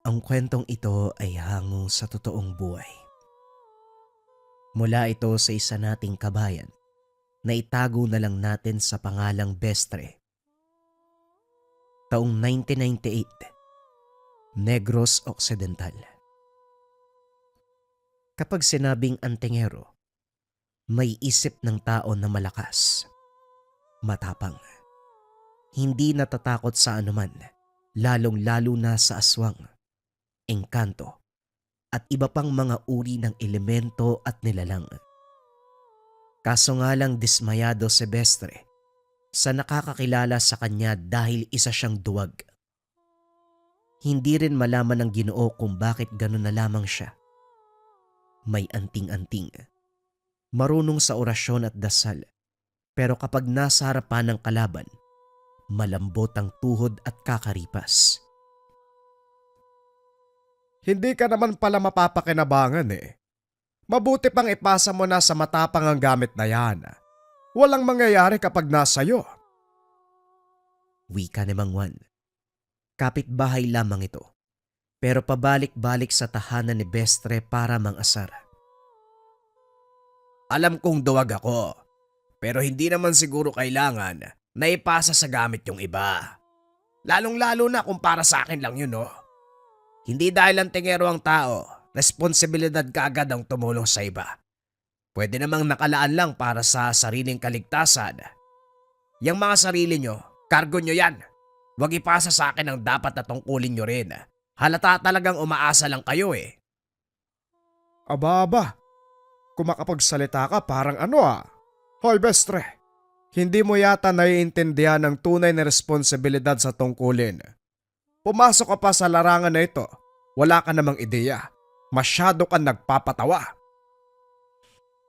Ang kwentong ito ay hango sa totoong buhay. Mula ito sa isa nating kabayan na itago na lang natin sa pangalang Bestre. Taong 1998, Negros Occidental. Kapag sinabing antingero, may isip ng tao na malakas, matapang, hindi natatakot sa anuman, lalong-lalo na sa aswang, engkanto, at iba pang mga uri ng elemento at nilalang. Kaso nga lang dismayado si Bestre sa nakakakilala sa kanya dahil isa siyang duwag. Hindi rin malaman ng Ginoo kung bakit gano'n na lamang siya. May anting-anting, marunong sa orasyon at dasal, pero kapag nasa harapan ng kalaban, malambot ang tuhod at kakaripas. Hindi ka naman pala mapapakinabangan eh. Mabuti pang ipasa mo na sa matapang ang gamit na yan. Walang mangyayari kapag nasayo. Wika ni Mang Juan. Kapitbahay lamang ito, pero pabalik-balik sa tahanan ni Bestre para mangasar. Alam kong duwag ako, pero hindi naman siguro kailangan na ipasa sa gamit yung iba. Lalong-lalo na kung para sa akin lang yun, no? Hindi dahil ang tingero ang tao, responsibilidad kaagad ang tumulong sa iba. Pwede namang nakalaan lang para sa sariling kaligtasan. Yang mga sarili nyo, kargo nyo yan. Huwag ipasa sa akin ang dapat na tungkulin nyo rin. Halata talagang umaasa lang kayo eh. Aba, kung makapagsalita ka parang ano ah. Hoy Bestre, hindi mo yata naiintindihan ang tunay na responsibilidad sa tungkulin. Pumasok ka pa sa larangan na ito, wala ka namang ideya. Masyado kang nagpapatawa.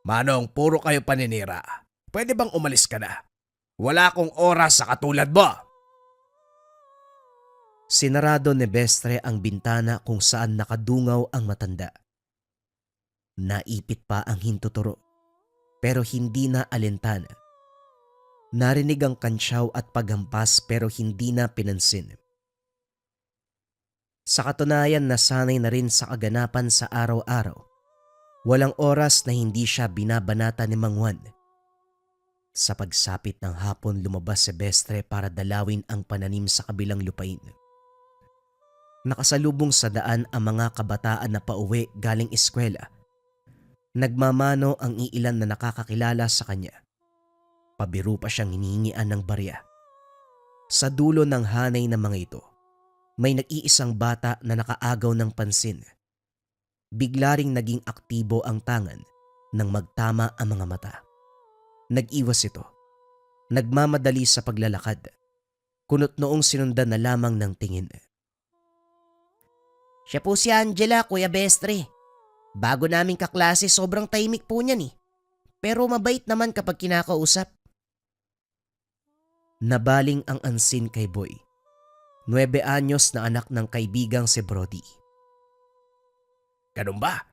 Manong, puro kayo paninira. Pwede bang umalis ka na? Wala akong oras sa katulad mo. Sinarado ni Bestre ang bintana kung saan nakadungaw ang matanda. Naipit pa ang hintuturo, pero hindi na alintana. Narinig ang kantsaw at paghampas pero hindi na pinansin. Sa katunayan nasanay na rin sa kaganapan sa araw-araw, walang oras na hindi siya binabanata ni Mang Juan. Sa pagsapit ng hapon lumabas si Bestre para dalawin ang pananim sa kabilang lupain. Nakasalubong sa daan ang mga kabataan na pauwi galing eskwela. Nagmamano ang iilan na nakakakilala sa kanya. Pabiro pa siyang hinihingian ng barya. Sa dulo ng hanay ng mga ito, may nag-iisang bata na nakaagaw ng pansin. Bigla ring naging aktibo ang tangan nang magtama ang mga mata. Nag-iwas ito. Nagmamadali sa paglalakad. Kunot noong sinundan na lamang ng tingin. Siya po si Angela, Kuya Bestre. Bago naming kaklase, sobrang tahimik po niyan eh. Pero mabait naman kapag kinakausap. Nabaling ang ansin kay Boy. 9 anyos na anak ng kaibigang si Brody. Ganun ba?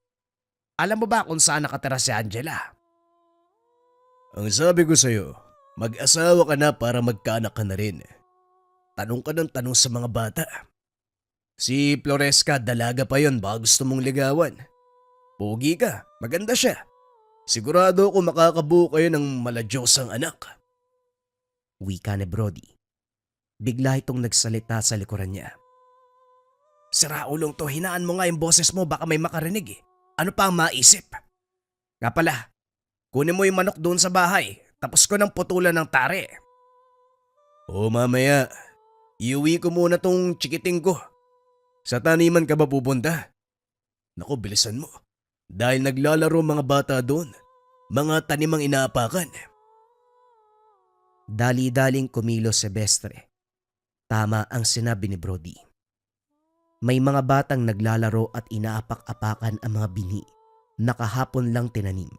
Alam mo ba kung saan nakatira si Angela? Ang sabi ko sa'yo, mag-asawa ka na para magkaanak ka na rin. Tanong ka ng tanong sa mga bata. Si Floresca, dalaga pa yon, baka gusto mong ligawan. Pogi ka, maganda siya. Sigurado ako makakabuo kayo ng maladyosang anak. Wika ni Brody. Bigla itong nagsalita sa likuran niya. Sira ulong to, hinaan mo nga yung boses mo, baka may makarinig eh. Ano pa ang maisip? Nga pala, kunin mo yung manok doon sa bahay, tapos ko ng putulan ng tare. O mamaya, iuwi ko muna tong chikiting ko. Sa taniman ka ba pupunta? Naku, bilisan mo. Dahil naglalaro mga bata doon, mga tanimang inaapakan. Dali-daling kumilos si Bestre. Tama ang sinabi ni Brody. May mga batang naglalaro at inaapak-apakan ang mga binhi na kahapon lang tinanim.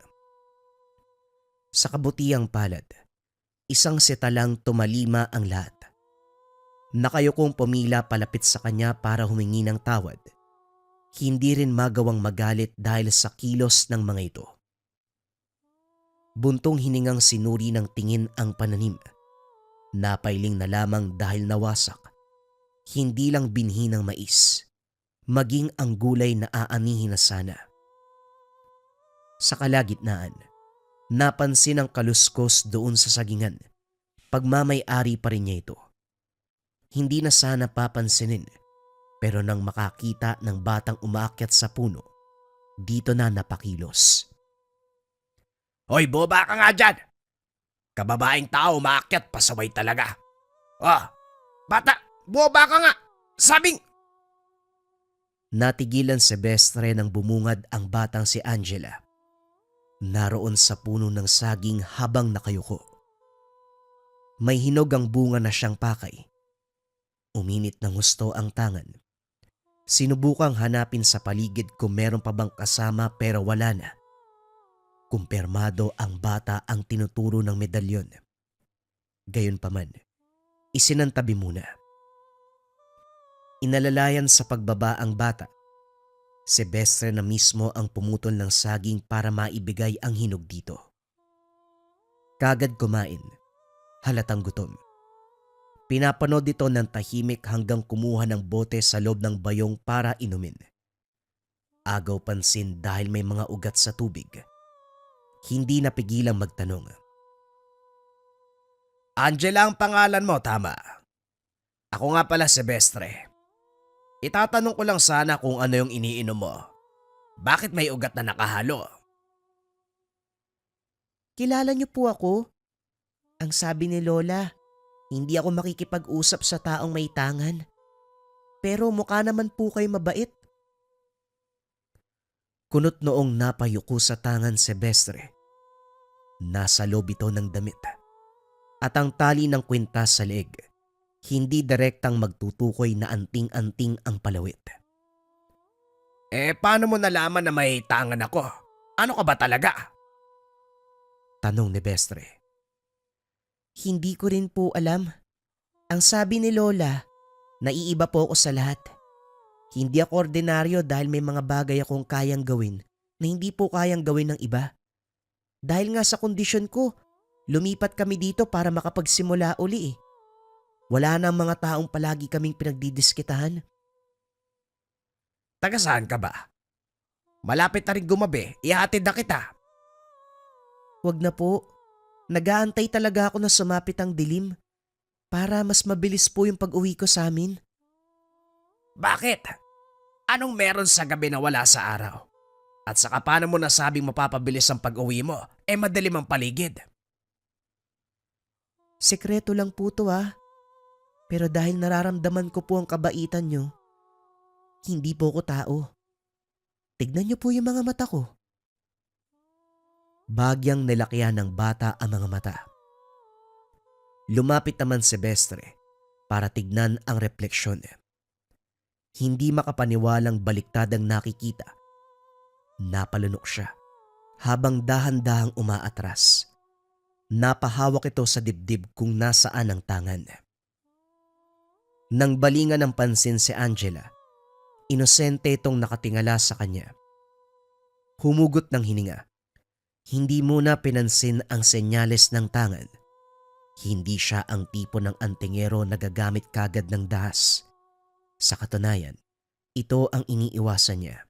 Sa kabutiang palad, isang sitalang tumalima ang lahat. Nakayukong pumila palapit sa kanya para humingi ng tawad. Hindi rin magawang magalit dahil sa kilos ng mga ito. Buntong hiningang sinuri ng tingin ang pananim. Napailing na lamang dahil nawasak. Hindi lang binhi ng mais. maging ang gulay na aanihin na sana. Sa kalagitnaan, napansin ang kaluskos doon sa sagingan. Pagmamay-ari pa rin niya ito. Hindi na sana papansinin, pero nang makakita ng batang umaakyat sa puno, dito na napakilos. Hoy, boba ka nga dyan! Kababaeng tao umaakyat, pasaway talaga. Bata, boba ka nga! Sabing... Natigilan si Bestre nang bumungad ang batang si Angela. Naroon sa puno ng saging habang nakayuko. May hinog ang bunga na siyang pakay. Uminit ng husto ang tangan. Sinubukang hanapin sa paligid kung meron pa bang kasama pero wala na. Kumpirmado ang bata ang tinuturo ng medalyon. Gayunpaman, isinantabi muna. Inalalayan sa pagbaba ang bata. Si Bestre na mismo ang pumutol ng saging para maibigay ang hinog dito. Kagad kumain, halatang gutom. Pinapanood ito ng tahimik hanggang kumuha ng bote sa loob ng bayong para inumin. Agaw pansin dahil may mga ugat sa tubig. Hindi napigilang magtanong. Angela ang pangalan mo, tama. Ako nga pala si Bestre. Itatanong ko lang sana kung ano yung iniinom mo. Bakit may ugat na nakahalo? Kilala niyo po ako? Ang sabi ni Lola, hindi ako makikipag-usap sa taong may tangan. Pero mukha naman po kayo mabait. Kunot noong napayuko sa tangan si Bestre. Nasa loob ito ng damit. At ang tali ng kwintas sa leeg, hindi direktang magtutukoy na anting-anting ang palawit. Paano mo nalaman na may tangan ako? Ano ka ba talaga? Tanong ni Bestre. Hindi ko rin po alam. Ang sabi ni Lola, naiiba po ako sa lahat. Hindi ako ordinaryo dahil may mga bagay akong kayang gawin na hindi po kayang gawin ng iba. Dahil nga sa kondisyon ko, lumipat kami dito para makapagsimula uli eh. Wala na ang mga taong palagi kaming pinagdidiskitahan. Taga saan ka ba? Malapit na rin gumabi, ihatid na kita. Wag na po. Nag-aantay talaga ako na sumapit ang dilim para mas mabilis po yung pag-uwi ko sa amin. Bakit? Anong meron sa gabi na wala sa araw? At saka paano mo nasabing mapapabilis ang pag-uwi mo? Madilim ang paligid. Sekreto lang po to ah. Pero dahil nararamdaman ko po ang kabaitan nyo, hindi po ko tao. Tignan nyo po yung mga mata ko. Bagyang nilakyan ng bata ang mga mata. Lumapit naman si Bestre para tignan ang refleksyon. Hindi makapaniwalang baliktad ang nakikita. Napalunok siya habang dahan-dahang umaatras. Napahawak ito sa dibdib kung nasaan ang tangan. Nang balingan ng pansin si Angela, inosente itong nakatingala sa kanya. Humugot ng hininga. Hindi muna pinansin ang senyales ng tangan. Hindi siya ang tipo ng antingero na gagamit kagad ng dahas. Sa katunayan, ito ang iniiwasan niya.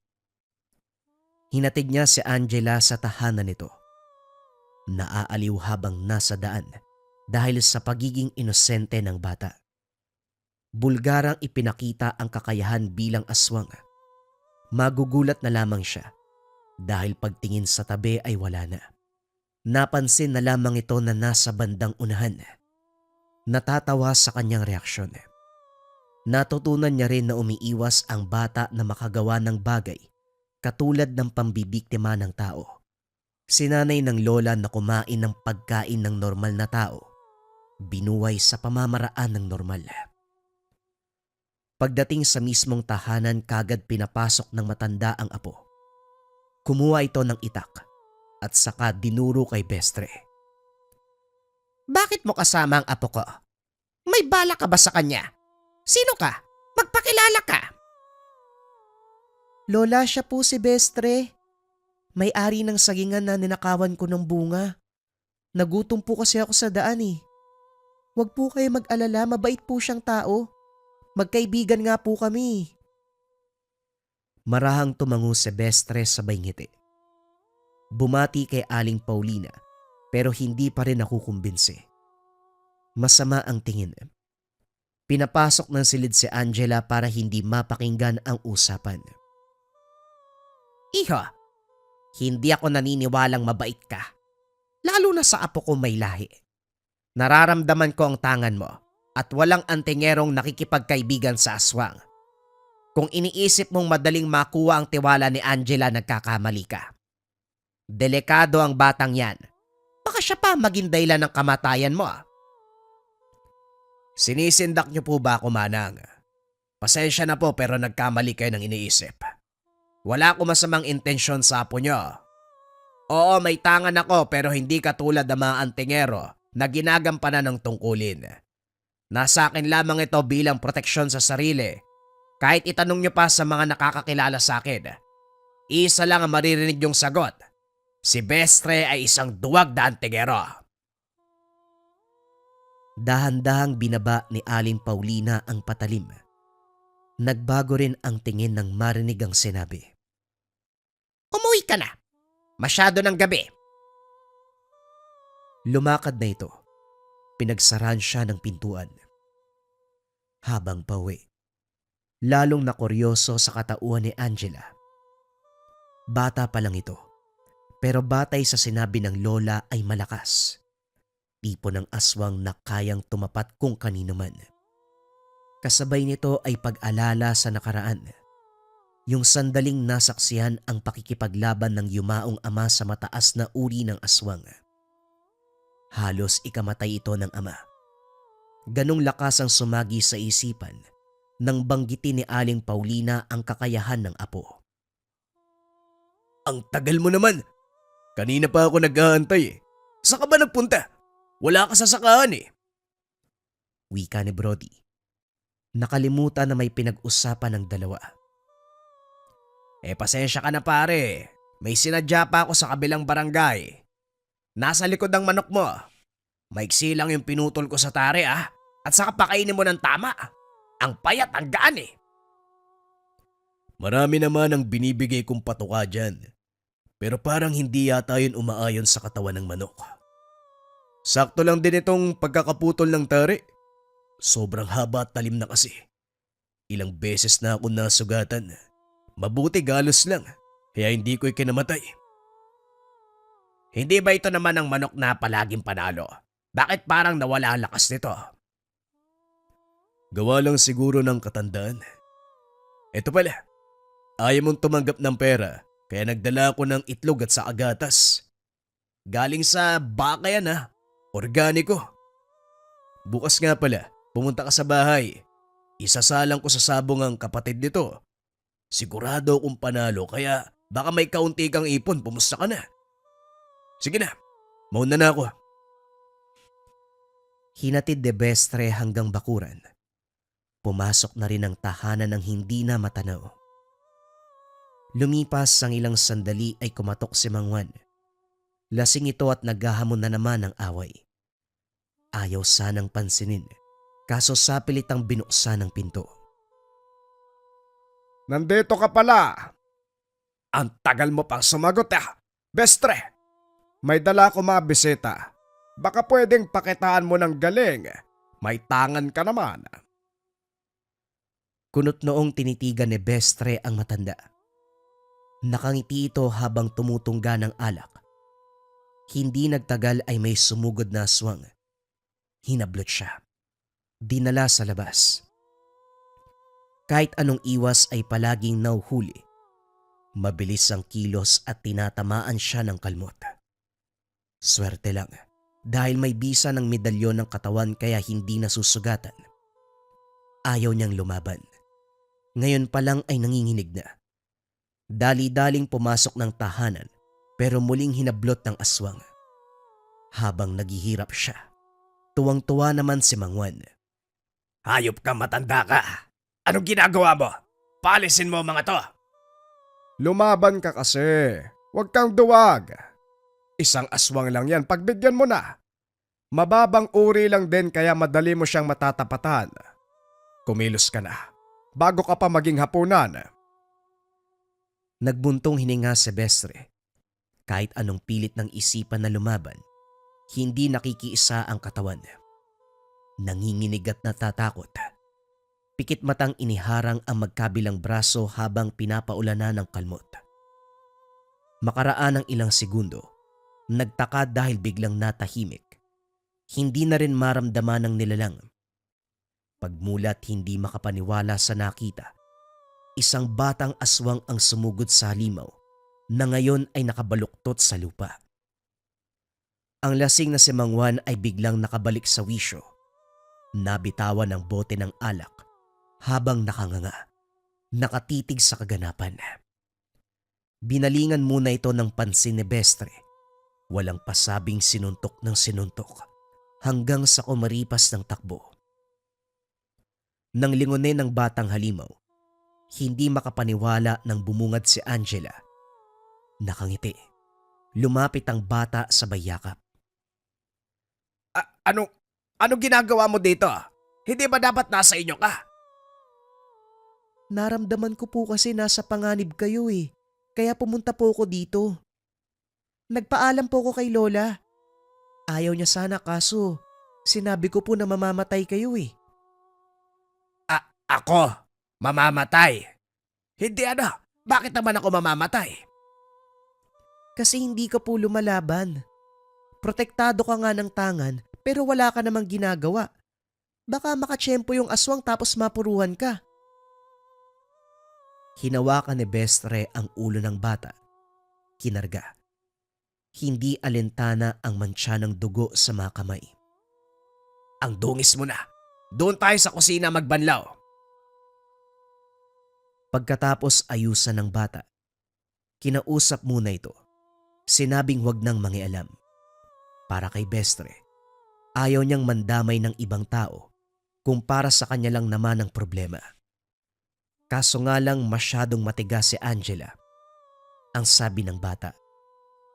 Hinatid niya si Angela sa tahanan nito. Naaaliw habang nasa daan dahil sa pagiging inosente ng bata. Bulgarang ipinakita ang kakayahan bilang aswang. Magugulat na lamang siya dahil pagtingin sa tabi ay wala na. Napansin na lamang ito na nasa bandang unahan. Natatawa sa kanyang reaksyon. Natutunan niya rin na umiiwas ang bata na makagawa ng bagay katulad ng pambibiktima ng tao. Sinanay ng lola na kumain ng pagkain ng normal na tao, binuhay sa pamamaraan ng normal. Pagdating sa mismong tahanan, kagad pinapasok ng matanda ang apo. Kumuha ito ng itak at saka dinuro kay Bestre. Bakit mo kasama ang apo ko? May bala ka ba sa kanya? Sino ka? Magpakilala ka! Lola, siya po si Bestre. May-ari ng sagingan na ninakawan ko ng bunga. Nagutom po kasi ako sa daan eh. Huwag po kayo mag-alala, mabait po siyang tao. Magkaibigan nga po kami. Marahang tumango si Bestre sabay ngiti. Bumati kay Aling Paulina pero hindi pa rin nakukumbinsi. Masama ang tingin. Pinapasok ng silid si Angela para hindi mapakinggan ang usapan. Iho, hindi ako naniniwalang mabait ka. Lalo na sa apo ko may lahi. Nararamdaman ko ang tangan mo at walang antingerong nakikipagkaibigan sa aswang. Kung iniisip mong madaling makuha ang tiwala ni Angela, nagkakamali ka. Delikado ang batang yan. Baka siya pa maging dahilan ng kamatayan mo. Sinisindak niyo po ba ako, Manang? Pasensya na po pero nagkamali kayo ng iniisip. Wala ko masamang intensyon sa apo niyo. Oo, may tangan ako pero hindi katulad ng mga antingero na ginagampanan ng tungkulin. Nasa akin lamang ito bilang proteksyon sa sarili. Kahit itanong niyo pa sa mga nakakakilala sa akin, isa lang ang maririnig yung sagot. Si Bestre ay isang duwag na antingero. Dahan-dahang binaba ni Aling Paulina ang patalim. Nagbago rin ang tingin ng marinig ang sinabi. Umuwi ka na. Masyado ng gabi. Lumakad na ito. Pinagsaran siya ng pintuan. Habang pauwi, lalong nakuryoso sa katauhan ni Angela. Bata pa lang ito, pero batay sa sinabi ng lola ay malakas. Tipo ng aswang na kayang tumapat kung kanino man. Kasabay nito ay pag-alala sa nakaraan. Yung sandaling nasaksihan ang pakikipaglaban ng yumaong ama sa mataas na uri ng aswang. Halos ikamatay ito ng ama. Ganong lakas ang sumagi sa isipan nang banggitin ni Aling Paulina ang kakayahan ng apo. Ang tagal mo naman. Kanina pa ako nag-aantay eh. Saan ka ba nagpunta? Wala ka sa sakahan eh. Wika ni Brody. Nakalimutan na may pinag-usapan ng dalawa. Pasensya ka na pare. May sinadya pa ako sa kabilang barangay. Nasa likod ng manok mo. Maiksi lang yung pinutol ko sa tare ah. At saka pakainin mo ng tama. Ang payat, ang gaan eh. Marami naman ang binibigay kong patuka dyan. Pero parang hindi yata yun umaayon sa katawan ng manok. Sakto lang din itong pagkakaputol ng tare. Sobrang haba at talim na kasi. Ilang beses na ako nasugatan. Mabuti galos lang, kaya hindi ko ikinamatay. Hindi ba ito naman ang manok na palaging panalo? Bakit parang nawala ang lakas nito? Gawa lang siguro ng katandaan. Ito pala, ayaw mong tumanggap ng pera, kaya nagdala ako ng itlog at sa agatas. Galing sa baka yan ha. Organiko. Bukas nga pala, pumunta ka sa bahay. Isasalang ko sa sabong ang kapatid nito. Sigurado akong panalo kaya baka may kaunti kang ipon, pumusta ka na. Sige na, mauna na ako. Hinatid de Bestre hanggang bakuran. Pumasok na rin ang tahanan ng hindi na matanaw. Lumipas ang ilang sandali ay kumatok si Mang Juan. Lasing ito at naghahamon na naman ng away. Ayaw sanang pansinin, kaso sapilitang binuksan ang pinto. Nandito ka pala. Ang tagal mo pang sumagot ah. Bestre, may dala ko mga bisita. Baka pwedeng pakitaan mo ng galing. May tangan ka naman. Kunot noong tinitigan ni Bestre ang matanda. Nakangiti ito habang tumutungga ng alak. Hindi nagtagal ay may sumugod na aswang. Hinablot siya. Dinala sa labas. Kahit anong iwas ay palaging nauhuli. Mabilis ang kilos at tinatamaan siya ng kalmot. Swerte lang dahil may bisa ng medalyon ng katawan kaya hindi nasusugatan. Ayaw niyang lumaban. Ngayon pa lang ay nanginginig na. Dali-daling pumasok ng tahanan pero muling hinablot ng aswang. Habang naghihirap siya, tuwang-tuwa naman si Mang Juan. Hayop ka, matanda ka. Anong ginagawa mo? Palisin mo mga to. Lumaban ka kasi. Huwag kang duwag. Isang aswang lang yan, pagbigyan mo na. Mababang uri lang din kaya madali mo siyang matatapatan. Kumilos ka na, bago ka pa maging hapunan. Nagbuntong hininga si Bestre. Kahit anong pilit ng isipan na lumaban, hindi nakikiisa ang katawan. Nanginginig at natatakot. Pikit matang iniharang ang magkabilang braso habang pinapaulanan ng kalmot. Makaraan ng ilang segundo, nagtaka dahil biglang natahimik. Hindi na rin maramdaman ng nilalang. Pagmulat hindi makapaniwala sa nakita. Isang batang aswang ang sumugod sa halimaw na ngayon ay nakabaluktot sa lupa. Ang lasing na si Mang Juan ay biglang nakabalik sa wisyo. Nabitawan ng bote ng alak habang nakanganga, nakatitig sa kaganapan. Binalingan muna ito ng pansin ni Bestre. Walang pasabing sinuntok ng sinuntok hanggang sa kumaripas ng takbo. Nang lingunin ng batang halimaw, hindi makapaniwala nang bumungad si Angela. Nakangiti. Lumapit ang bata sa bayakap. Anong ginagawa mo dito? Hindi ba dapat nasa inyo ka? Naramdaman ko po kasi nasa panganib kayo eh. Kaya pumunta po ako dito. Nagpaalam po ako kay Lola. Ayaw niya sana kaso sinabi ko po na mamamatay kayo eh. Ako? Mamamatay? Hindi ano? Bakit naman ako mamamatay? Kasi hindi ka po lumalaban. Protektado ka nga ng tangan pero wala ka namang ginagawa. Baka makatsyempo yung aswang tapos mapuruhan ka. Hinawakan ni Bestre ang ulo ng bata. Kinarga. Hindi alintana ang mantsa ng dugo sa mga kamay. Ang dungis mo na. Doon tayo sa kusina magbanlaw. Pagkatapos ayusan ng bata, kinausap muna ito. Sinabing wag nang mangialam. Para kay Bestre, ayaw niyang mandamay ng ibang tao kung para sa kanya lang naman ang problema. Kaso nga lang masyadong matigas si Angela. Ang sabi ng bata,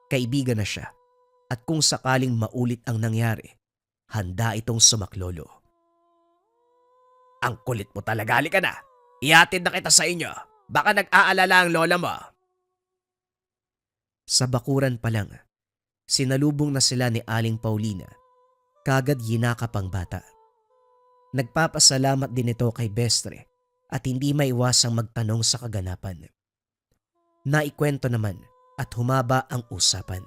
kaibigan na siya at kung sakaling maulit ang nangyari, handa itong sumaklolo. Ang kulit mo talaga, halika na. Ihatid na kita sa inyo. Baka nag-aalala ang lola mo. Sa bakuran pa lang, sinalubong na sila ni Aling Paulina. Kagad yinakap ang bata. Nagpapasalamat din ito kay Bestre at hindi maiwasang magtanong sa kaganapan. Naikwento naman at humaba ang usapan.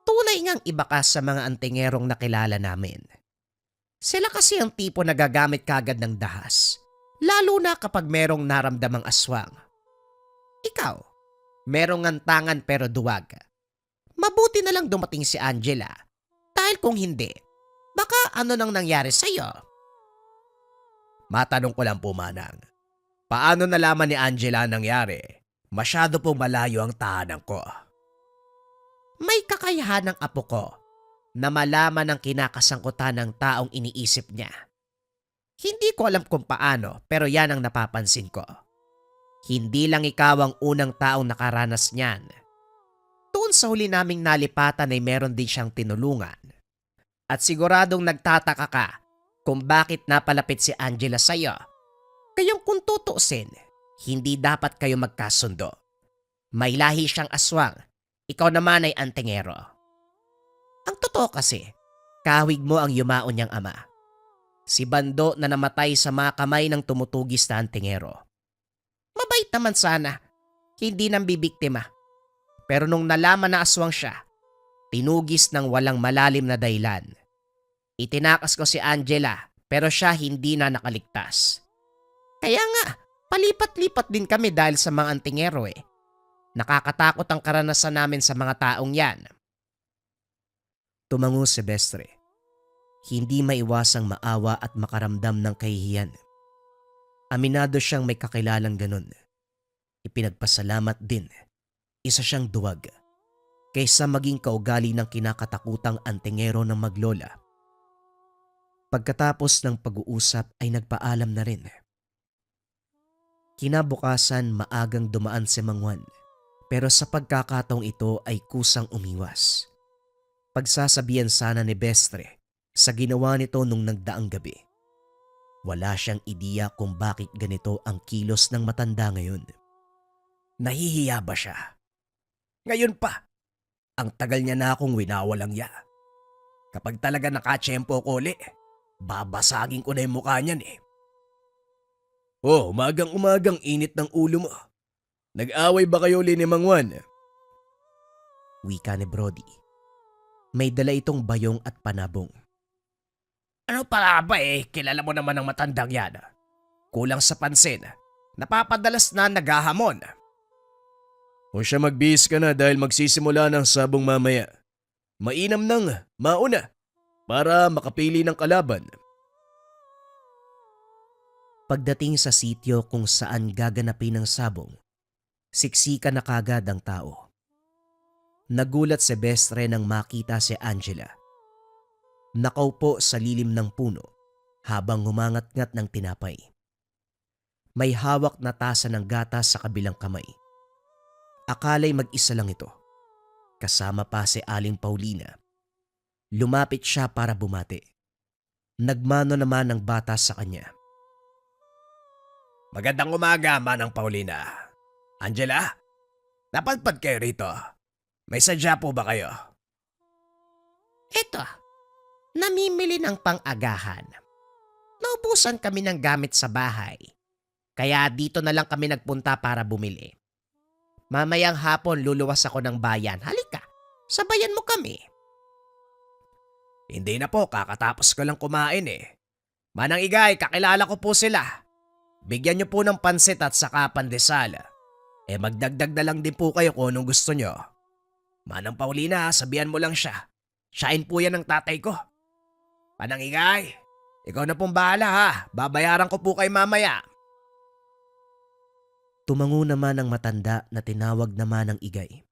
Tunay ngang iba ka sa mga antingerong nakilala namin. Sila kasi ang tipo na gagamit kagad ng dahas, lalo na kapag merong naramdamang aswang. Ikaw, merong antangan pero duwag. Mabuti na lang dumating si Angela, dahil kung hindi, baka ano nang nangyari sa'yo? Matanong ko lang po, Manang. Paano nalaman ni Angela ang nangyari? Masyado pong malayo ang tahanan ko. May kakayahan ng apo ko na malaman ang kinakasangkutan ng taong iniisip niya. Hindi ko alam kung paano pero yan ang napapansin ko. Hindi lang ikaw ang unang taong nakaranas niyan. Doon sa huli naming nalipatan ay meron din siyang tinulungan. At siguradong nagtataka ka kung bakit napalapit si Angela sa'yo. Kayong kung tutuusin, hindi dapat kayo magkasundo. May lahi siyang aswang, ikaw naman ay antingero. Ang totoo kasi, kahawig mo ang yumaon niyang ama. Si Bando na namatay sa mga kamay ng tumutugis na antingero. Mabait naman sana, hindi nang bibiktima. Pero nung nalaman na aswang siya, tinugis ng walang malalim na dahilan. Itinakas ko si Angela pero siya hindi na nakaligtas. Kaya nga, palipat-lipat din kami dahil sa mga antingero eh. Nakakatakot ang karanasan namin sa mga taong yan. Tumango si Bestre. Hindi maiwasang maawa at makaramdam ng kahihiyan. Aminado siyang may kakilalang ganun. Ipinagpasalamat din. Isa siyang duwag. Kaysa maging kaugali ng kinakatakutang antingero ng maglola. Pagkatapos ng pag-uusap ay nagpaalam na rin. Kinabukasan maagang dumaan si Mang Juan, pero sa pagkakataong ito ay kusang umiwas. Pagsasabihan sana ni Bestre sa ginawa nito nung nagdaang gabi. Wala siyang ideya kung bakit ganito ang kilos ng matanda ngayon. Nahihiya ba siya? Ngayon pa, ang tagal niya na akong winawalang ya. Kapag talaga nakatsyempo ko uli, babasagin ko na yung mukha niyan eh. Oh, umagang init ng ulo mo. Nag-away ba kayo uli ni Mang Juan? Wika ni Brody. May dala itong bayong at panabong. Ano pa ba eh, kilala mo naman ang matandang yan. Kulang sa pansin, napapadalas na naghahamon. O siya magbihis ka na dahil magsisimula ng sabong mamaya. Mainam nang mauna para makapili ng kalaban. Pagdating sa sitio kung saan gaganapin ang sabong, siksika na kagad ang tao. Nagulat si Bestre nang makita si Angela. Nakaupo sa lilim ng puno habang humangat-ngat ng tinapay. May hawak na tasa ng gatas sa kabilang kamay. Akala'y mag-isa lang ito. Kasama pa si Aling Paulina. Lumapit siya para bumati. Nagmano naman ang bata sa kanya. Magandang umaga, Manang Paulina. Angela, napadpad kayo rito. May sadya po ba kayo? Eto, namimili ng pang-agahan. Naubusan kami ng gamit sa bahay. Kaya dito na lang kami nagpunta para bumili. Mamayang hapon luluwas ako ng bayan. Halika, sabayan mo kami. Hindi na po, kakatapos ko lang kumain eh. Manang Igay, kakilala ko po sila. Bigyan niyo po ng pansit at saka pandesal. Magdagdag na lang din po kayo kung anong gusto niyo. Manang Paulina, sabihan mo lang siya. Siyain po yan ng tatay ko. Manang Igay, ikaw na pong bahala ha. Babayaran ko po kay mamaya. Tumango naman ang matanda na tinawag naman ng Igay.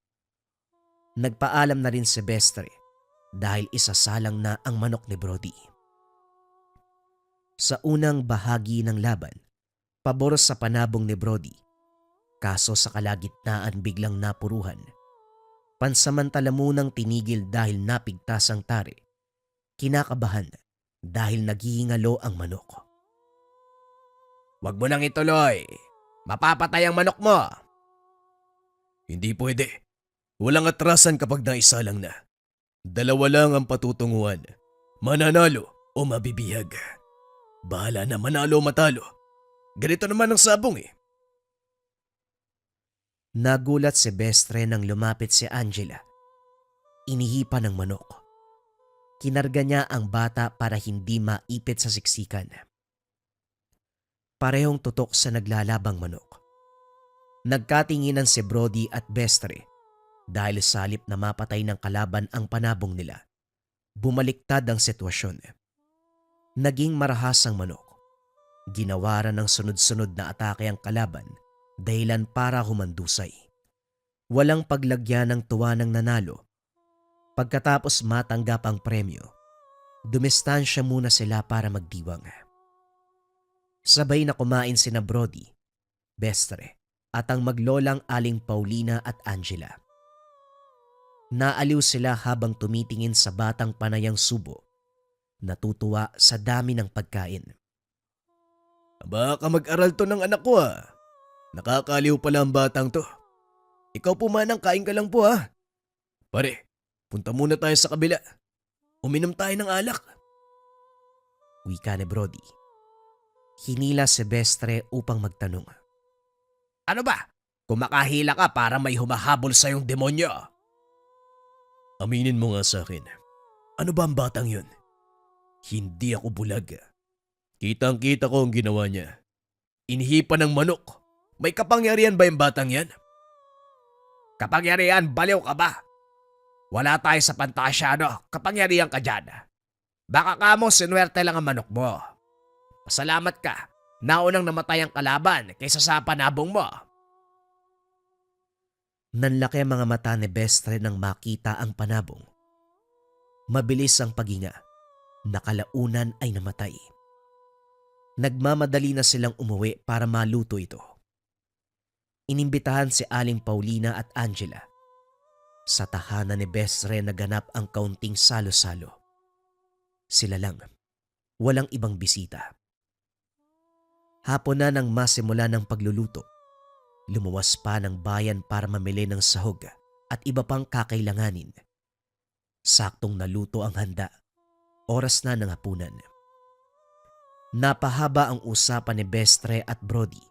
Nagpaalam na rin si Bestre dahil isasalang na ang manok ni Brody. Sa unang bahagi ng laban, pabor sa panabong ni Brody. Kaso sa kalagitnaan biglang napuruhan. Pansamantala munang tinigil dahil napigtas ang tare. Kinakabahan dahil naghihingalo ang manok. Huwag mo nang ituloy. Mapapatay ang manok mo. Hindi pwede. Walang atrasan kapag naisalang na. Dalawa lang ang patutunguhan. Mananalo o mabibihag. Bahala na manalo o matalo. Ganito naman ang sabong eh. Nagulat si Bestre nang lumapit si Angela. Inihipan ng manok. Kinarga niya ang bata para hindi maipit sa siksikan. Parehong tutok sa naglalabang manok. Nagkatinginan si Brody at Bestre dahil salip na mapatay ng kalaban ang panabong nila. Bumaliktad ang sitwasyon. Naging marahas ang manok. Ginawaran ng sunod-sunod na atake ang kalaban dahilan para humandusay. Walang paglagyan ng tuwa ng nanalo. Pagkatapos matanggap ang premyo, dumistansya muna sila para magdiwang. Sabay na kumain sina Brody, Bestre at ang maglolang Aling Paulina at Angela. Naaliw sila habang tumitingin sa batang panayang subo, natutuwa sa dami ng pagkain. Baka mag-aral to ng anak ko ah. Nakakaliw pala ang batang to. Ikaw po manang kain ka lang po ha. Pare, punta muna tayo sa kabila. Uminom tayo ng alak. Wika ni Brody. Hinila si Bestre upang magtanong. Ano ba? Kumakahila ka para may humahabol sa yung demonyo. Aminin mo nga sa akin. Ano ba ang batang yun? Hindi ako bulag. Kitang-kita ko ang ginawa niya. Inhipan ng manok. May kapangyarihan ba yung batang yan? Kapangyarihan, baliw ka ba? Wala tayo sa pantasya, no? Kapangyarihan ka dyan. Baka kamo sinuwerte lang ang manok mo. Pasalamat ka. Naunang namatay ang kalaban kaysa sa panabong mo. Nanlaki ang mga mata ni Bestre nang makita ang panabong. Mabilis ang paghinga. Nakalaunan ay namatay. Nagmamadali na silang umuwi para maluto ito. Inimbitahan si Aling Paulina at Angela. Sa tahanan ni Bestre naganap ang kaunting salo-salo. Sila lang. Walang ibang bisita. Hapon na nang masimula ng pagluluto. Lumuwas pa ng bayan para mamili ng sahog at iba pang kakailanganin. Saktong naluto ang handa. Oras na ng hapunan. Napahaba ang usapan ni Bestre at Brody.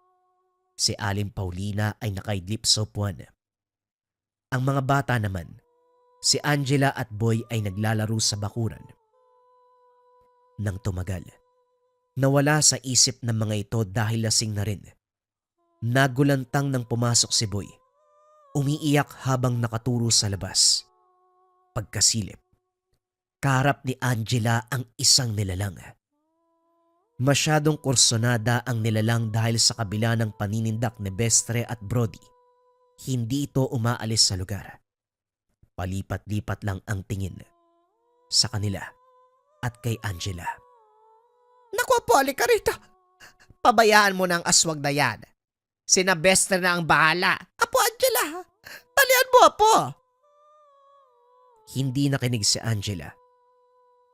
Si Aling Paulina ay nakaidlip sa upuan. Ang mga bata naman, si Angela at Boy ay naglalaro sa bakuran. Nang tumagal, nawala sa isip ng mga ito dahil lasing na rin. Nagulantang nang pumasok si Boy. Umiiyak habang nakaturo sa labas. Pagkasilip, kaharap ni Angela ang isang nilalang. Masyadong kursonada ang nilalang dahil sa kabila ng paninindak ni Bestre at Brody. Hindi ito umaalis sa lugar. Palipat-lipat lang ang tingin sa kanila at kay Angela. Naku po, halika rito. Pabayaan mo ng aswag na yan. Sina Bestre na ang bahala. Apo Angela, talian mo Apo. Hindi nakinig si Angela.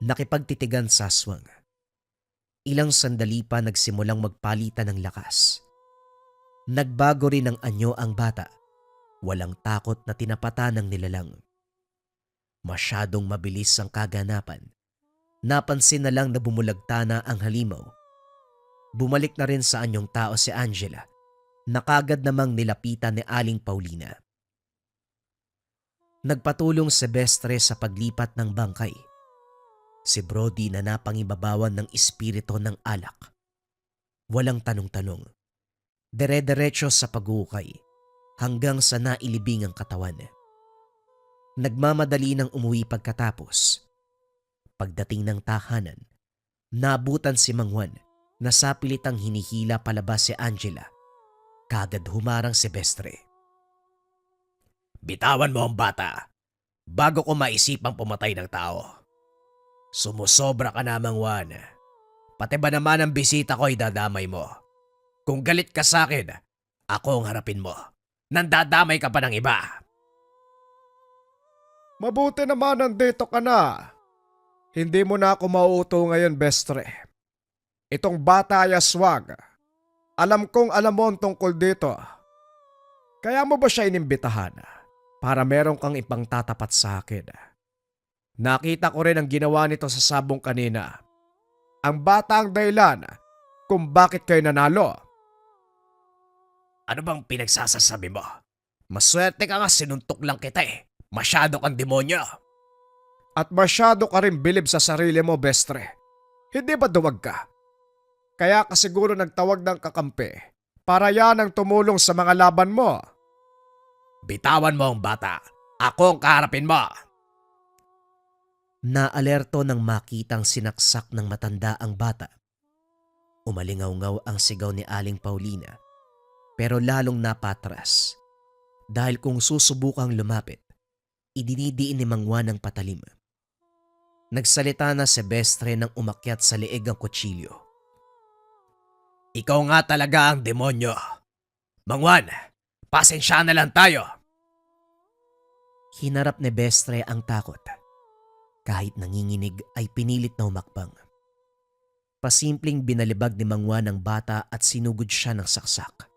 Nakipagtitigan sa aswang. Ilang sandali pa nagsimulang magpalitan ng lakas. Nagbago rin ng anyo ang bata. Walang takot na tinapatan ng nilalang. Masyadong mabilis ang kaganapan. Napansin na lang na bumulagta na ang halimaw. Bumalik na rin sa anyong tao si Angela. Nakagad namang nilapitan ni Aling Paulina. Nagpatulong si Bestre sa paglipat ng bangkay. Si Brody na napangibabawan ng espiritu ng alak. Walang tanong-tanong. Dire-diretso sa pag-uukay hanggang sa nailibing ang katawan. Nagmamadali ng umuwi pagkatapos. Pagdating ng tahanan, naabutan si Mang Juan na sapilitang hinihila palabas si Angela. Kagad humarang si Bestre. Bitawan mo ang bata bago ko maisipang pumatay ng tao. Sumusobra ka na, Mang Juan. Pati ba naman ang bisita ko ay dadamay mo? Kung galit ka sa akin, ako ang harapin mo. Nandadamay ka pa ng iba. Mabuti naman nandito ka na. Hindi mo na ako mauuto ngayon, Bestre. Itong bata ay aswag. Alam kong alam mo ang tungkol dito. Kaya mo ba siya inimbitahan para meron kang ipang tatapat sa akin? Nakita ko rin ang ginawa nito sa sabong kanina. Ang bata ang dahilan kung bakit kayo nanalo. Ano bang pinagsasasabi mo? Maswerte ka nga, sinuntok lang kita eh. Masyado kang demonyo. At masyado ka rin bilib sa sarili mo, Bestre. Hindi ba duwag ka? Kaya ka siguro nagtawag ng kakampi para yan ang tumulong sa mga laban mo. Bitawan mo ang bata. Ako ang kaharapin mo. Naalerto nang makitang sinaksak ng matanda ang bata. Umalingaw-ngaw ang sigaw ni Aling Paulina, pero lalong napatras dahil kung susubukang lumapit, idinidiin ni Mang Juan ang patalim. Nagsalita na si Bestre nang umakyat sa leeg ang kutsilyo. Ikaw nga talaga ang demonyo. Mang Juan, pasensya na lang tayo. Hinarap ni Bestre ang takot. Kahit nanginginig ay pinilit na humakbang. Pasimpleng binalibag ni Mang Juan ang bata at sinugod siya ng saksak.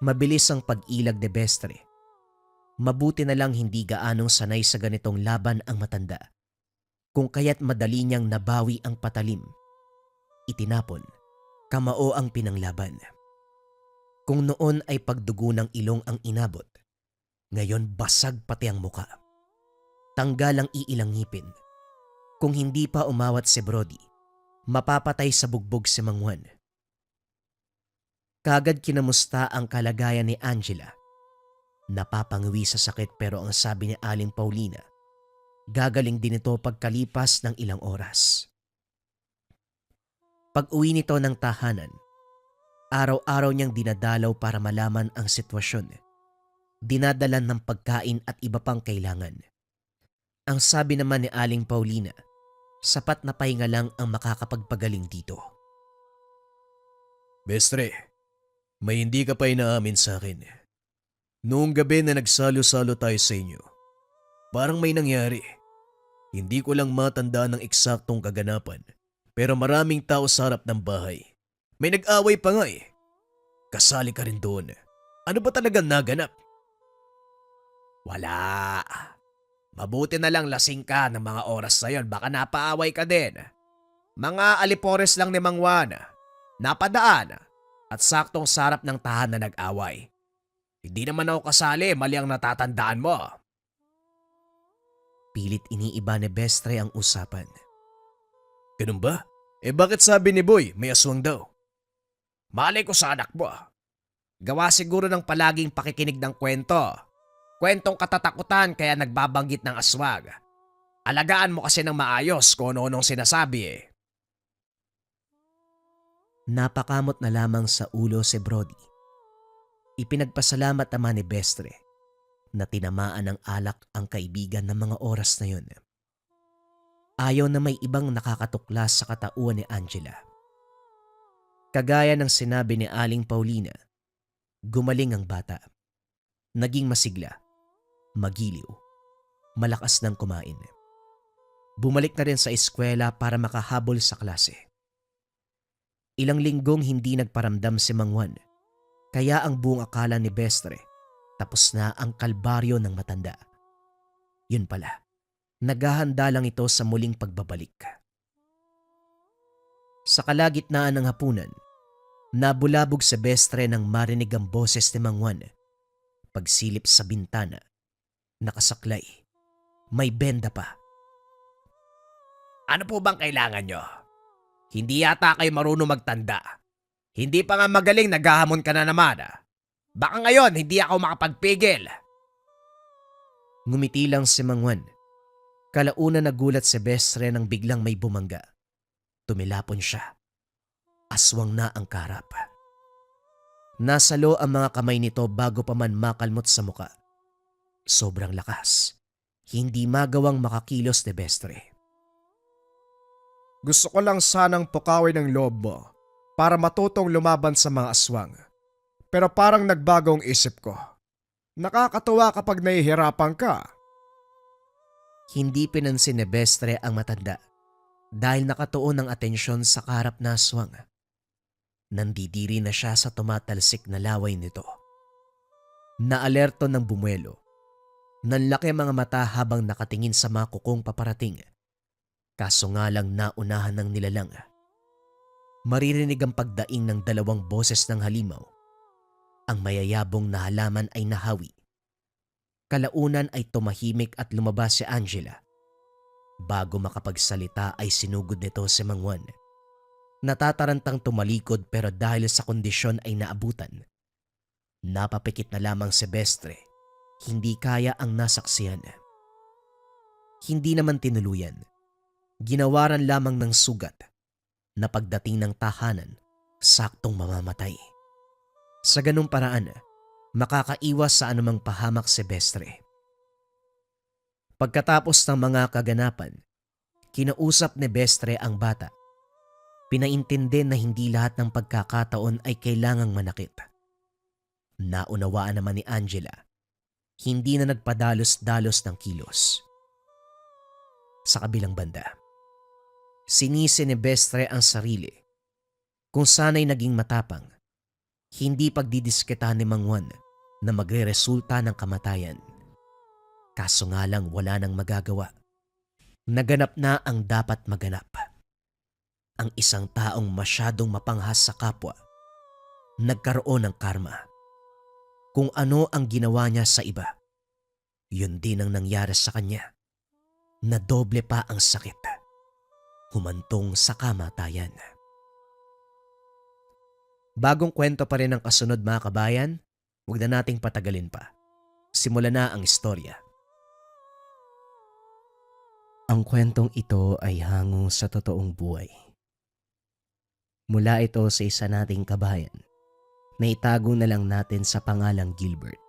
Mabilis ang pag-ilag ni Bestre. Mabuti na lang hindi gaanong sanay sa ganitong laban ang matanda. Kung kaya't madali niyang nabawi ang patalim. Itinapon, kamao ang pinanglaban. Kung noon ay pagdugo ng ilong ang inabot, ngayon basag pati ang muka. Tanggal ang iilang ngipin. Kung hindi pa umawat si Brody, mapapatay sa bugbog si Mang Juan. Kagad kinamusta ang kalagayan ni Angela. Napapangawi sa sakit pero ang sabi ni Aling Paulina, gagaling din ito pagkalipas ng ilang oras. Pag-uwi nito ng tahanan, araw-araw niyang dinadalaw para malaman ang sitwasyon. Dinadalan ng pagkain at iba pang kailangan. Ang sabi naman ni Aling Paulina, sapat na pahinga lang ang makakapagpagaling dito. Bestre, may hindi ka pa inaamin sa akin. Noong gabi na nagsalo-salo tayo sa inyo, parang may nangyari. Hindi ko lang matandaan ng eksaktong kaganapan, pero maraming tao sa harap ng bahay. May nag-away pa nga eh. kasali ka rin doon. Ano ba talagang naganap? Wala. Mabuti na lang lasing ka ng mga oras na yon, baka napaaway ka din. Mga alipores lang ni Mang Juan. Napadaan at saktong sarap ng tahan na nag-away. Hindi naman ako kasali, mali ang natatandaan mo. Pilit iniiba ni Bestre ang usapan. Ganun ba? Bakit sabi ni Boy may aswang daw? Malay ko sa anak mo. Gawa siguro ng palaging pakikinig ng kwento. Kwentong katatakutan kaya nagbabanggit ng aswang. Alagaan mo kasi ng maayos kung ano-anong sinasabi eh. Napakamot na lamang sa ulo si Brody. Ipinagpasalamat naman ni Bestre na tinamaan ng alak ang kaibigan ng mga oras na yun. Ayaw na may ibang nakakatuklas sa katauhan ni Angela. Kagaya ng sinabi ni Aling Paulina, gumaling ang bata. Naging masigla, magiliw, malakas ng kumain. Bumalik na rin sa eskwela para makahabol sa klase. Ilang linggong hindi nagparamdam si Mang Juan, kaya ang buong akala ni Bestre tapos na ang kalbaryo ng matanda. Yun pala, naghahanda lang ito sa muling pagbabalik. Sa kalagitnaan ng hapunan, nabulabog si Bestre nang marinig ang boses ni Mang Juan. Pagsilip sa bintana, nakasaklay, may benda pa. Ano po bang kailangan nyo? Hindi yata kayo marunong magtanda. Hindi pa nga magaling, naghahamon ka na naman. Baka ngayon hindi ako makapagpigil. Ngumiti lang si Mang Juan. Kalauna nagulat si Bestre nang biglang may bumangga. Tumilapon siya. Aswang na ang karap. Nasalo ang mga kamay nito bago pa man makalmot sa muka. Sobrang lakas. Hindi magawang makakilos ni Bestre. Gusto ko lang sanang pukawin ng loob mo para matutong lumaban sa mga aswang. Pero parang nagbago ang isip ko. Nakakatuwa kapag nahihirapan ka. Hindi pinansin ni Bestre ang matanda dahil nakatuon ang atensyon sa karap na aswang. Nandidiri na siya sa tumatalsik na laway nito. Naalerto ng bumuelo. Nanlaki ang mga mata habang nakatingin sa mga kukong paparating. Kaso nga lang naunahan ng nilalang. Maririnig ang pagdaing ng dalawang boses ng halimaw. Ang mayayabong na halaman ay nahawi. Kalaunan ay tumahimik at lumabas si Angela. Bago makapagsalita ay sinugod nito si Mang Juan. Natatarantang tumalikod pero dahil sa kondisyon ay naabutan. Napapikit na lamang si Bestre. Hindi kaya ang nasaksihan. Hindi naman tinuluyan. Ginawaran lamang ng sugat na pagdating ng tahanan, saktong mamamatay. Sa ganung paraan, makakaiwas sa anumang pahamak si Bestre. Pagkatapos ng mga kaganapan, kinausap ni Bestre ang bata. Pinaintindi na hindi lahat ng pagkakataon ay kailangang manakit. Naunawaan naman ni Angela, hindi na nagpadalos-dalos ng kilos. Sa kabilang banda, sinisi ni Bestre ang sarili. Kung sana'y naging matapang, hindi pagdidiskitahan ni Mang Juan na magre-resulta ng kamatayan. Kaso nga lang wala nang magagawa. Naganap na ang dapat maganap. Ang isang taong masyadong mapanghas sa kapwa, nagkaroon ng karma. Kung ano ang ginawa niya sa iba, yun din ang nangyari sa kanya. Nadoble pa ang sakit. Humantong sa kamatayan. Bagong kwento pa rin ang kasunod mga kabayan, huwag na nating patagalin pa. Simulan na ang istorya. Ang kwentong ito ay hango sa totoong buhay. Mula ito sa isa nating kabayan na itago na lang natin sa pangalang Gilbert.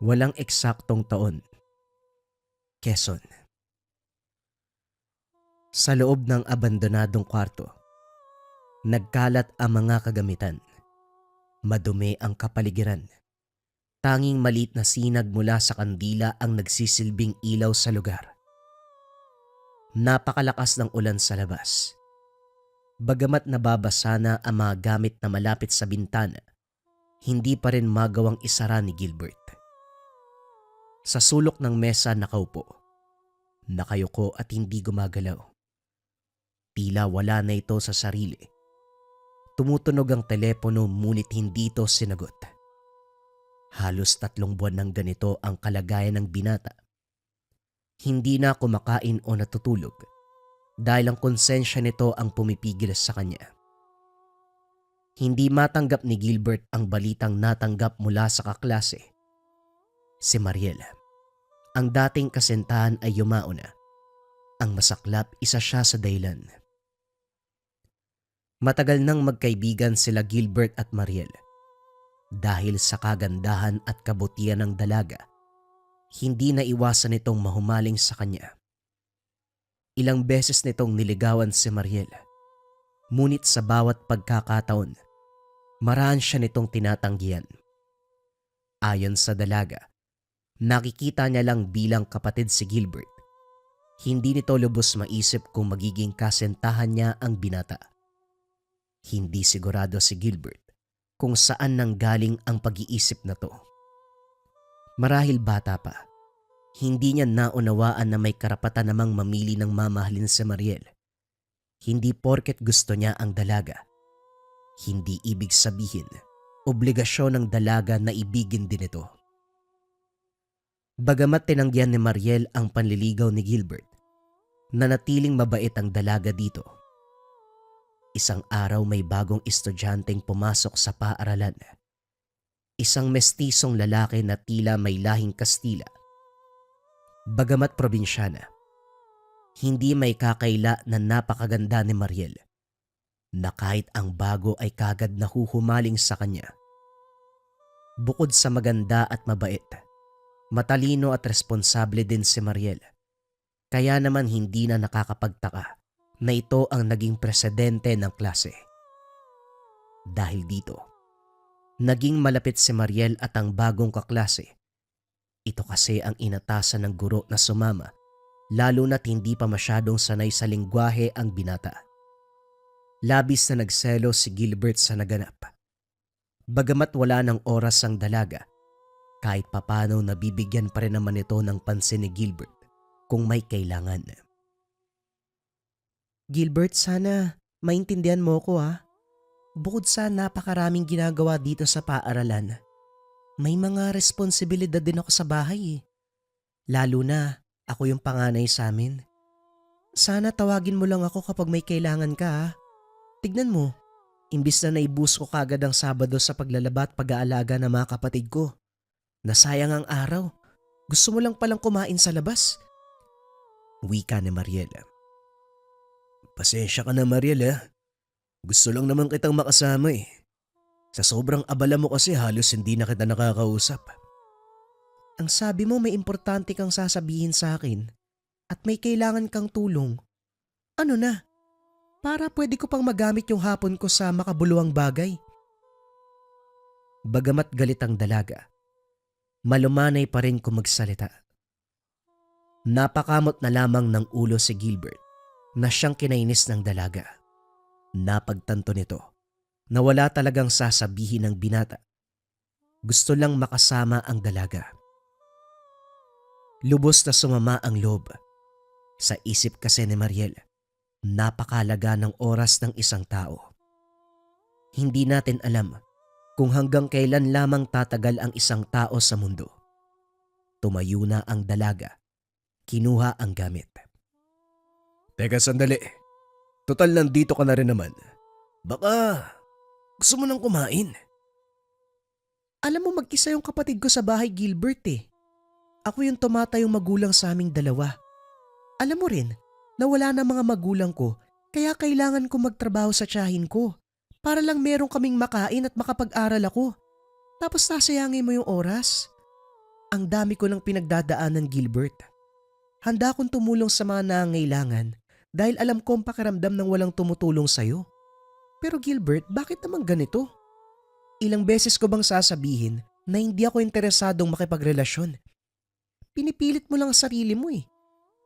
Walang eksaktong taon. Quezon. Sa loob ng abandonadong kwarto, nagkalat ang mga kagamitan. Madumi ang kapaligiran. Tanging maliit na sinag mula sa kandila ang nagsisilbing ilaw sa lugar. Napakalakas ng ulan sa labas. Bagamat nababasa na ang mga gamit na malapit sa bintana, hindi pa rin magawang isara ni Gilbert. Sa sulok ng mesa nakaupo, nakayuko at hindi gumagalaw. Tila wala na ito sa sarili. Tumutunog ang telepono ngunit hindi ito sinagot. Halos 3 buwan ng ganito ang kalagayan ng binata. Hindi na kumakain o natutulog dahil ang konsensya nito ang pumipigil sa kanya. Hindi matanggap ni Gilbert ang balitang natanggap mula sa kaklase. Si Mariel, ang dating kasintahan ay yumao na. Ang masaklap, isa siya sa dahilan. Matagal nang magkaibigan sila Gilbert at Mariel. Dahil sa kagandahan at kabutihan ng dalaga, hindi na iwasan nitong mahumaling sa kanya. Ilang beses nitong niligawan si Mariel. Ngunit sa bawat pagkakataon, maraan siya nitong tinatanggihan. Ayon sa dalaga, nakikita niya lang bilang kapatid si Gilbert. Hindi nito lubos maisip kung magiging kasintahan niya ang binata. Hindi sigurado si Gilbert kung saan nanggaling ang pag-iisip na to. Marahil bata pa, hindi niya naunawaan na may karapatan namang mamili ng mamahalin si Mariel. Hindi porket gusto niya ang dalaga. Hindi ibig sabihin, obligasyon ng dalaga na ibigin din ito. Bagamat tinanggihan ni Mariel ang panliligaw ni Gilbert, nanatiling mabait ang dalaga dito. Isang araw may bagong estudyanteng pumasok sa paaralan. Isang mestisong lalaki na tila may lahing Kastila. Bagamat probinsyana, hindi may kakaila na napakaganda ni Mariel, na kahit ang bago ay kagad nahuhumaling sa kanya. Bukod sa maganda at mabait, matalino at responsable din si Mariel. Kaya naman hindi na nakakapagtaka na ito ang naging presidente ng klase. Dahil dito, naging malapit si Mariel at ang bagong kaklase. Ito kasi ang inatasan ng guro na sumama, lalo na't hindi pa masyadong sanay sa lengguwahe ang binata. Labis na nagselo si Gilbert sa naganap. Bagamat wala ng oras ang dalaga, kahit papano nabibigyan pa rin naman ito ng pansin ni Gilbert kung may kailangan. Gilbert, sana maintindihan mo ko ha. Bukod sa napakaraming ginagawa dito sa paaralan, may mga responsibilidad din ako sa bahay eh. Lalo na ako yung panganay sa amin. Sana tawagin mo lang ako kapag may kailangan ka ha. Tignan mo, imbis na naibus ko kagad ang Sabado sa paglalaba at pag-aalaga ng mga kapatid ko. Nasayang ang araw. Gusto mo lang palang kumain sa labas. Wika ni Mariel. Pasensya ka na Mariel ha. Gusto lang naman kitang makasama eh. Sa sobrang abala mo kasi halos hindi na kita nakakausap. Ang sabi mo may importante kang sasabihin sa akin at may kailangan kang tulong. Ano na? Para pwede ko pang magamit yung hapon ko sa makabuluhang bagay. Bagamat galit ang dalaga, malumanay pa rin kung magsalita. Napakamot na lamang ng ulo si Gilbert na siyang kinainis ng dalaga. Napagtanto nito na wala talagang sasabihin ng binata. Gusto lang makasama ang dalaga. Lubos na sumama ang loob. Sa isip kasi ni Mariel, napakalaga ng oras ng isang tao. Hindi natin alam kung hanggang kailan lamang tatagal ang isang tao sa mundo. Tumayo na ang dalaga. Kinuha ang gamit. Teka sandali. Total nandito ka na rin naman. Baka gusto mo nang kumain. Alam mo mag-isa yung kapatid ko sa bahay, Gilbert eh. Ako yung tumatayong magulang sa aming dalawa. Alam mo rin na wala na mga magulang ko kaya kailangan ko magtrabaho sa tiyahin ko para lang meron kaming makain at makapag-aral ako. Tapos nasayangin mo yung oras. Ang dami ko ng pinagdadaanan, Gilbert. Handa akong tumulong sa mga nangangailangan dahil alam ko ang pakiramdam ng walang tumutulong sa'yo. Pero Gilbert, bakit naman ganito? Ilang beses ko bang sasabihin na hindi ako interesadong makipagrelasyon? Pinipilit mo lang ang sarili mo eh.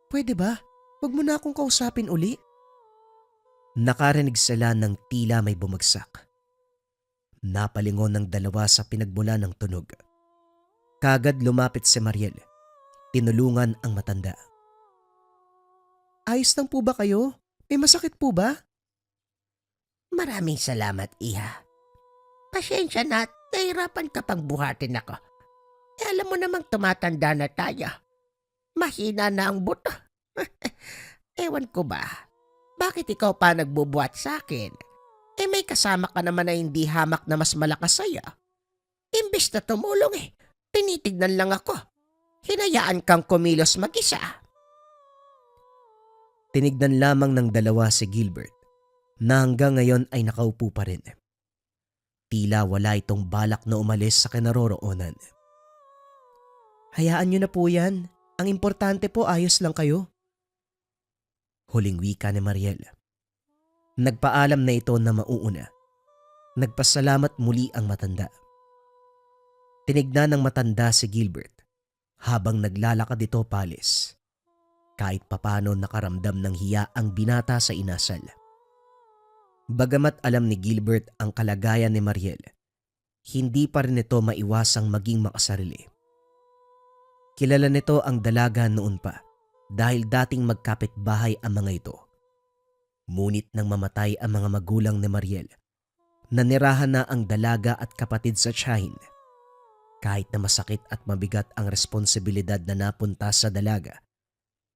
Pwede ba? Huwag mo na akong kausapin uli. Nakarinig sila ng tila may bumagsak. Napalingon ng dalawa sa pinagmula ng tunog. Kagad lumapit si Mariel. Tinulungan ang matanda. Ayos lang po ba kayo? May masakit po ba? Maraming salamat, Iha. Pasensya na at nahirapan ka pang buhatin ako. Alam mo namang tumatanda na tayo. Mahina na ang buto. Ewan ko ba, bakit ikaw pa nagbubuhat sa akin? May kasama ka naman na hindi hamak na mas malakas sa'yo. Imbis na tumulong tinitignan lang ako. Hinayaan kang kumilos mag-isa. Tinignan lamang ng dalawa si Gilbert na hanggang ngayon ay nakaupo pa rin. Tila wala itong balak na umalis sa kinaroroonan. Hayaan nyo na po yan. Ang importante po ayos lang kayo. Huling wika ni Mariel. Nagpaalam na ito na mauuna. Nagpasalamat muli ang matanda. Tinignan ng matanda si Gilbert habang naglalakad ito palis. Kahit papano nakaramdam ng hiya ang binata sa inasal. Bagamat alam ni Gilbert ang kalagayan ni Mariel, hindi pa rin ito maiwasang maging makasarili. Kilala nito ang dalaga noon pa dahil dating magkapitbahay ang mga ito. Ngunit nang mamatay ang mga magulang ni Mariel, nanirahan na ang dalaga at kapatid sa tiyahin. Kahit na masakit at mabigat ang responsibilidad na napunta sa dalaga,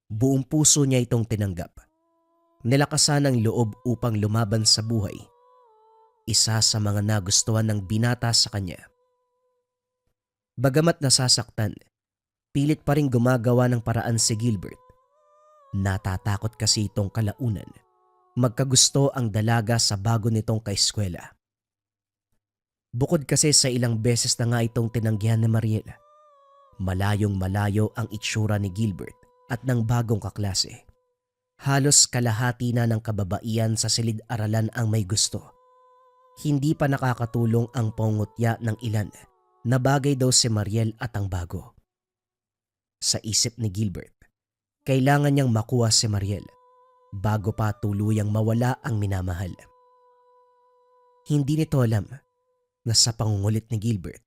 buong puso niya itong tinanggap. Nilakasan ang loob upang lumaban sa buhay. Isa sa mga nagustuhan ng binata sa kanya. Bagamat nasasaktan, pilit pa rin gumagawa ng paraan si Gilbert. Natatakot kasi itong kalaunan. Magkagusto ang dalaga sa bago nitong kaeskwela. Bukod kasi sa ilang beses na nga itong tinanggihan ni Mariel, malayong malayo ang itsura ni Gilbert at ng bagong kaklase. Halos kalahati na ng kababaihan sa silid-aralan ang may gusto. Hindi pa nakakatulong ang pangungutya ng ilan na bagay daw si Mariel at ang bago. Sa isip ni Gilbert, kailangan niyang makuha si Mariel bago pa tuluyang mawala ang minamahal. Hindi nito alam na sa pangungulit ni Gilbert,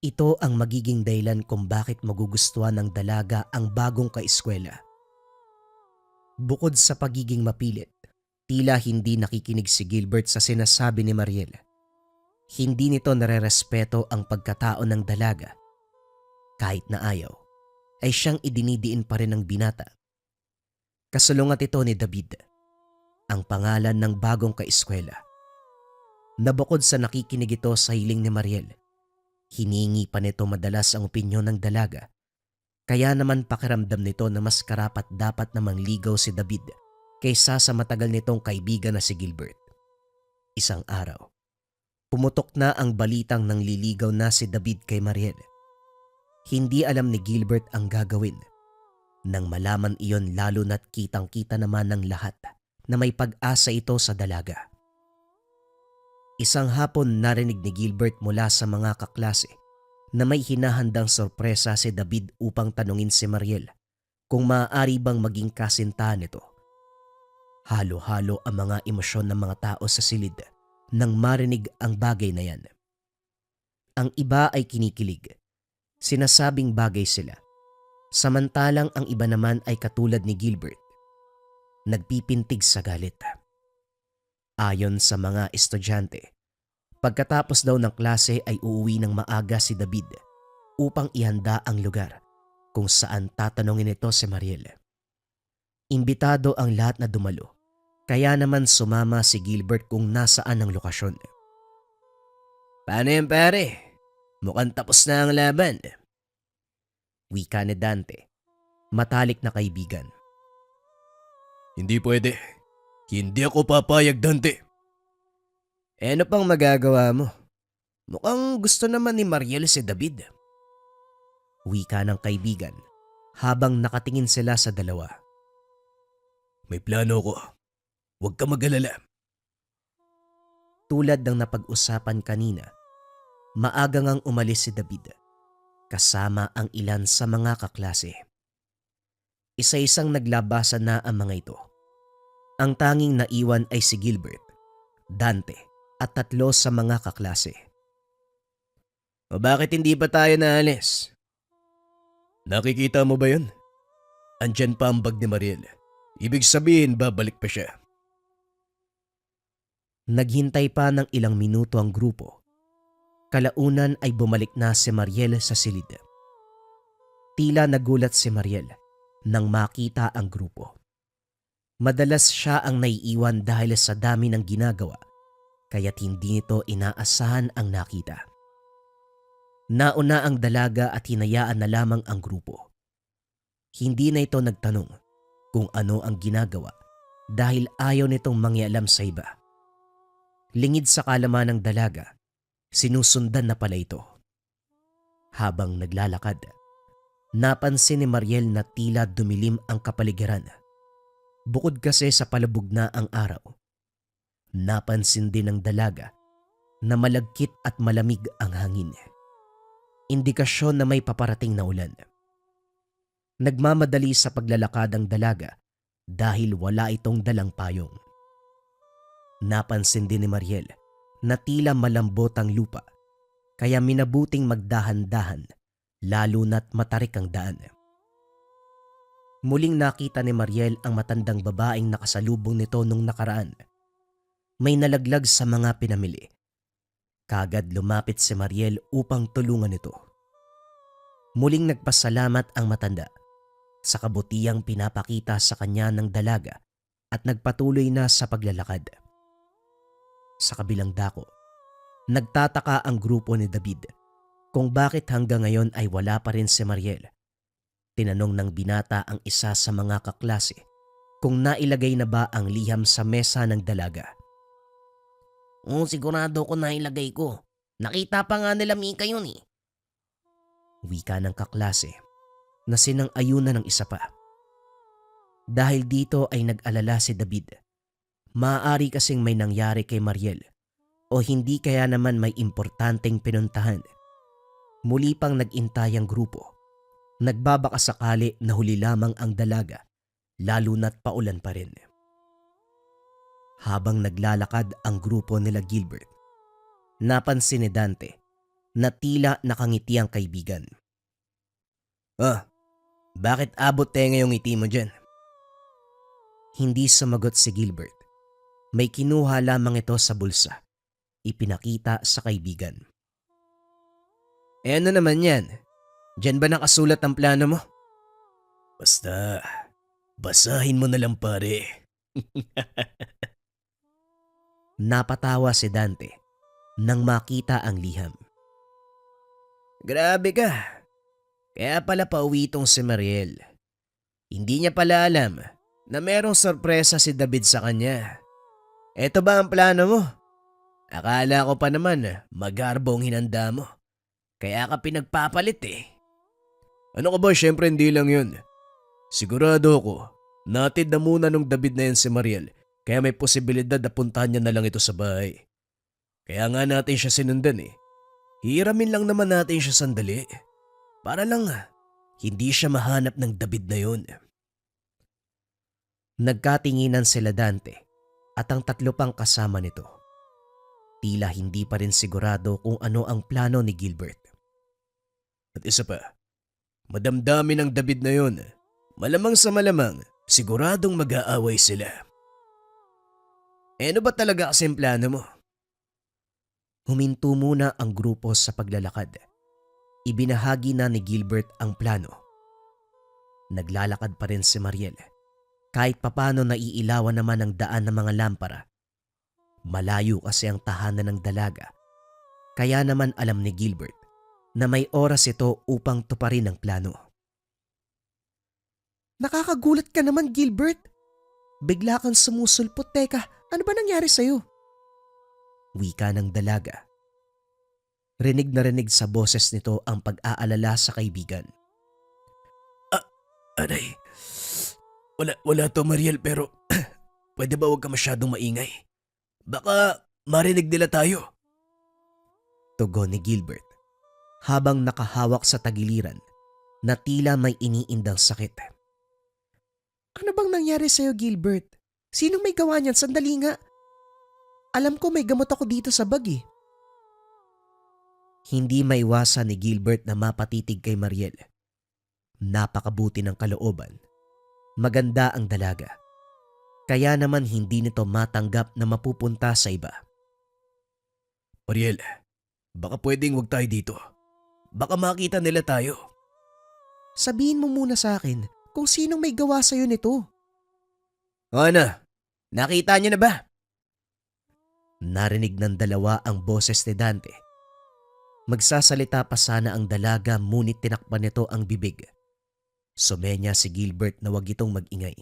ito ang magiging dahilan kung bakit magugustuhan ng dalaga ang bagong kaeskwela. Bukod sa pagiging mapilit, tila hindi nakikinig si Gilbert sa sinasabi ni Mariel. Hindi nito narerespeto ang pagkatao ng dalaga. Kahit na ayaw, ay siyang idinidiin pa rin ng binata. Kasalungat ito ni David, ang pangalan ng bagong kaeskwela. Nabukod sa nakikinig ito sa hiling ni Mariel, hiningi pa nito madalas ang opinyon ng dalaga. Kaya naman pakiramdam nito na mas karapat dapat na mangligaw si David kaysa sa matagal nitong kaibigan na si Gilbert. Isang araw, pumutok na ang balitang nangliligaw na si David kay Mariel. Hindi alam ni Gilbert ang gagawin. Nang malaman iyon lalo na't kitang-kita naman ng lahat na may pag-asa ito sa dalaga. Isang hapon narinig ni Gilbert mula sa mga kaklase na may hinahandang sorpresa si David upang tanungin si Mariel kung maaari bang maging kasintahan nito. Halo-halo ang mga emosyon ng mga tao sa silid nang marinig ang bagay na yan. Ang iba ay kinikilig. Sinasabing bagay sila. Samantalang ang iba naman ay katulad ni Gilbert. Nagpipintig sa galit. Ayon sa mga estudyante, pagkatapos daw ng klase ay uuwi ng maaga si David upang ihanda ang lugar kung saan tatanungin ito si Mariel. Imbitado ang lahat na dumalo, kaya naman sumama si Gilbert kung nasaan ang lokasyon. Paano yan pare? Mukhang tapos na ang laban. Wika ni Dante, matalik na kaibigan. Hindi pwede. Hindi ako papayag, Dante. Ano pang magagawa mo? Mukhang gusto naman ni Mariel si David. Wika ng kaibigan habang nakatingin sila sa dalawa. May plano ko. Huwag ka mag-alala. Tulad ng napag-usapan kanina, maaga ngang umalis si David kasama ang ilan sa mga kaklase. Isa-isang naglabasan na ang mga ito. Ang tanging naiwan ay si Gilbert, Dante at 3 sa mga kaklase. O bakit hindi pa tayo naalis? Nakikita mo ba yun? Andyan pa ang bag ni Mariel. Ibig sabihin babalik pa siya. Naghintay pa ng ilang minuto ang grupo. Kalaunan ay bumalik na si Mariel sa silid. Tila nagulat si Mariel nang makita ang grupo. Madalas siya ang naiiwan dahil sa dami ng ginagawa, kaya't hindi nito inaasahan ang nakita. Nauna ang dalaga at hinayaan na lamang ang grupo. Hindi na ito nagtanong kung ano ang ginagawa dahil ayaw nitong mangialam sa iba. Lingid sa kalaman ng dalaga, sinusundan na pala ito. Habang naglalakad, napansin ni Mariel na tila dumilim ang kapaligiran. Bukod kasi sa palubog na ang araw, napansin din ng dalaga na malagkit at malamig ang hangin. Indikasyon na may paparating na ulan. Nagmamadali sa paglalakad ang dalaga dahil wala itong dalang payong. Napansin din ni Mariel na tila malambot ang lupa, kaya minabuting magdahan-dahan lalo na't matarik ang daan. Muling nakita ni Mariel ang matandang babaeng nakasalubong nito nung nakaraan. May nalaglag sa mga pinamili. Kagad lumapit si Mariel upang tulungan ito. Muling nagpasalamat ang matanda sa kabutihang pinapakita sa kanya ng dalaga at nagpatuloy na sa paglalakad. Sa kabilang dako, nagtataka ang grupo ni David kung bakit hanggang ngayon ay wala pa rin si Mariel. Tinanong ng binata ang isa sa mga kaklase kung nailagay na ba ang liham sa mesa ng dalaga. Sigurado ko nailagay ko. Nakita pa nga nila Mika yun eh. Wika ng kaklase na sinang-ayunan ng isa pa. Dahil dito ay nag-alala si David. Maaari kasing may nangyari kay Mariel o hindi kaya naman may importanteng pinuntahan. Muli pang nag-intay ang grupo. Nagbabaka sakali na huli lamang ang dalaga, lalo na't paulan pa rin. Habang naglalakad ang grupo nila Gilbert, napansin ni Dante na tila nakangiti ang kaibigan. Bakit abot tenga yung ngiti mo dyan? Hindi sumagot si Gilbert. May kinuha lamang ito sa bulsa. Ipinakita sa kaibigan. Ano naman yan? Diyan ba nakasulat ang plano mo? Basta, basahin mo na lang pare. Napatawa si Dante nang makita ang liham. Grabe ka. Kaya pala pauwi itong si Mariel. Hindi niya pala alam na merong sorpresa si David sa kanya. Eto ba ang plano mo? Akala ko pa naman magarbong hinanda mo. Kaya ka pinagpapalit eh. Ano ka ba? Siyempre hindi lang yun. Sigurado ko, natid na muna nung David na yan si Mariel. Kaya may posibilidad na puntahan niya na lang ito sa bahay. Kaya nga natin siya sinundan eh. Hiramin lang naman natin siya sandali. Para lang hindi siya mahanap ng David na yun. Nagkatinginan sila Dante at ang 3 pang kasama nito. Tila hindi pa rin sigurado kung ano ang plano ni Gilbert. At isa pa, madamdamin ng David na yun. Malamang sa malamang, siguradong mag-aaway sila. Ano ba talaga kasi ang plano mo? Huminto muna ang grupo sa paglalakad. Ibinahagi na ni Gilbert ang plano. Naglalakad pa rin si Mariel. Kahit papano naiilawan naman ang daan ng mga lampara. Malayo kasi ang tahanan ng dalaga. Kaya naman alam ni Gilbert na may oras ito upang tuparin ang plano. Nakakagulat ka naman, Gilbert. Bigla kang sumusulpot. Teka, ano ba nangyari sa'yo? Wika ng dalaga. Rinig na rinig sa boses nito ang pag-aalala sa kaibigan. Aray, wala to Mariel pero pwede ba huwag ka masyadong maingay? Baka marinig nila tayo. Tugon ni Gilbert habang nakahawak sa tagiliran na tila may iniindang sakit. Ano bang nangyari sa'yo, Gilbert? Sinong may gawa niyan? Sandali nga. Alam ko may gamot ako dito sa bag eh. Hindi maiwasan ni Gilbert na mapatitig kay Mariel. Napakabuti ng kalooban. Maganda ang dalaga. Kaya naman hindi nito matanggap na mapupunta sa iba. Mariel, baka pwedeng wag tayo dito. Baka makita nila tayo. Sabihin mo muna sa akin kung sinong may gawa sa'yo nito. Ano? Nakita niyo na ba? Narinig ng dalawa ang boses ni Dante. Magsasalita pa sana ang dalaga ngunit tinakpan nito ang bibig. Sumenya si Gilbert na wag itong magingay.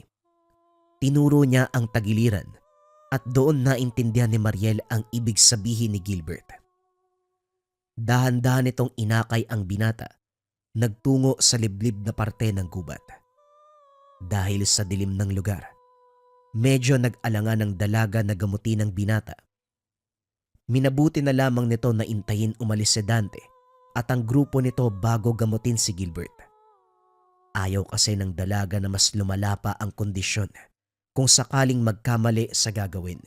Tinuro niya ang tagiliran at doon naintindihan ni Mariel ang ibig sabihin ni Gilbert. Dahan-dahan itong inakay ang binata, nagtungo sa liblib na parte ng gubat. Dahil sa dilim ng lugar, medyo nag-alangan ng dalaga na gamutin ng binata. Minabuti na lamang nito na intayin umalis si Dante at ang grupo nito bago gamutin si Gilbert. Ayaw kasi ng dalaga na mas lumala pa ang kondisyon kung sakaling magkamali sa gagawin.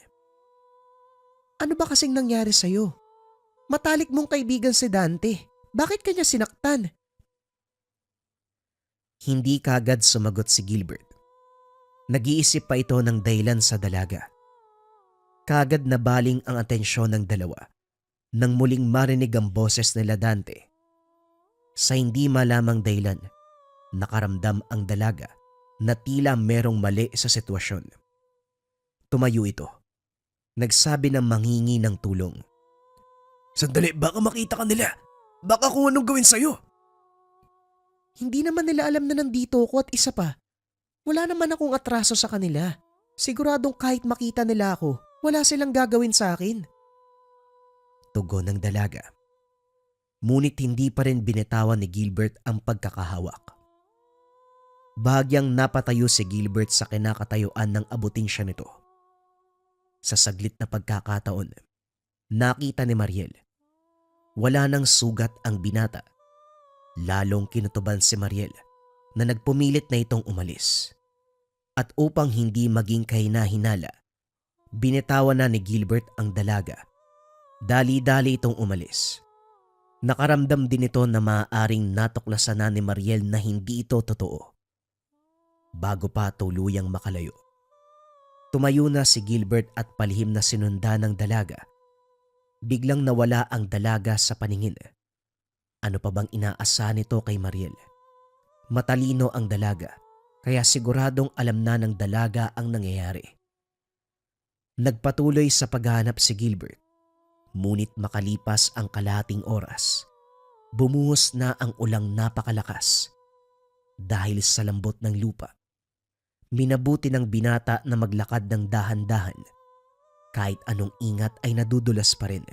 Ano ba kasing nangyari sa'yo? Matalik mong kaibigan si Dante. Bakit kanya sinaktan? Hindi kagad sumagot si Gilbert. Nag-iisip pa ito ng dahilan sa dalaga. Kagad nabaling ang atensyon ng dalawa nang muling marinig ang boses nila Dante. Sa hindi malamang dahilan, nakaramdam ang dalaga na tila merong mali sa sitwasyon. Tumayo ito. Nagsabi ng manghingi ng tulong. Sandali, baka makita ka nila. Baka kung anong gawin sa'yo. Hindi naman nila alam na nandito ako at isa pa. Wala naman akong atraso sa kanila. Siguradong kahit makita nila ako, wala silang gagawin sa akin. Tugon ng dalaga. Ngunit hindi pa rin binitawan ni Gilbert ang pagkakahawak. Bahagyang napatayo si Gilbert sa kinakatayuan ng abutin siya nito. Sa saglit na pagkakataon, nakita ni Mariel. Wala nang sugat ang binata. Lalong kinutuban si Mariel na nagpumilit na itong umalis. At upang hindi maging kahina-hinala, binitawan na ni Gilbert ang dalaga. Dali-dali itong umalis. Nakaramdam din ito na maaaring natuklasan na ni Mariel na hindi ito totoo. Bago pa tuluyang makalayo, tumayo na si Gilbert at palihim na sinundan ng dalaga. Biglang nawala ang dalaga sa paningin. Ano pa bang inaasahan nito kay Mariel? Matalino ang dalaga, kaya siguradong alam na ng dalaga ang nangyayari. Nagpatuloy sa paghahanap si Gilbert, ngunit makalipas ang kalahating oras, bumuhos na ang ulang napakalakas. Dahil sa lambot ng lupa, minabuti ng binata na maglakad ng dahan-dahan. Kahit anong ingat ay nadudulas pa rin.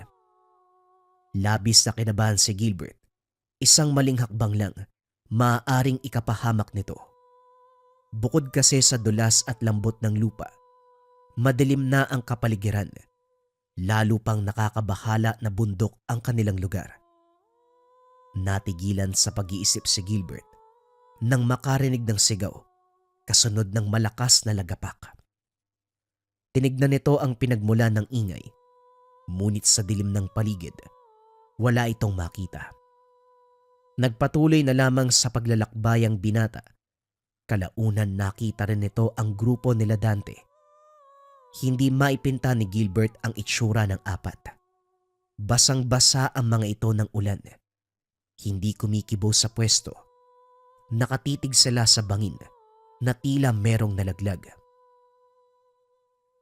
Labis na kinabahan si Gilbert. Isang maling hakbang lang, maaaring ikapahamak nito. Bukod kasi sa dulas at lambot ng lupa, madilim na ang kapaligiran. Lalo pang nakakabahala na bundok ang kanilang lugar. Natigilan sa pag-iisip si Gilbert nang makarinig ng sigaw, kasunod ng malakas na lagapak. Tinignan nito ang pinagmula ng ingay, ngunit sa dilim ng paligid, wala itong makita. Nagpatuloy na lamang sa paglalakbay ang binata. Kalaunan nakita rin nito ang grupo nila Dante. Hindi maipinta ni Gilbert ang itsura ng apat. Basang-basa ang mga ito ng ulan. Hindi kumikibo sa pwesto. Nakatitig sila sa bangin na tila merong nalaglag.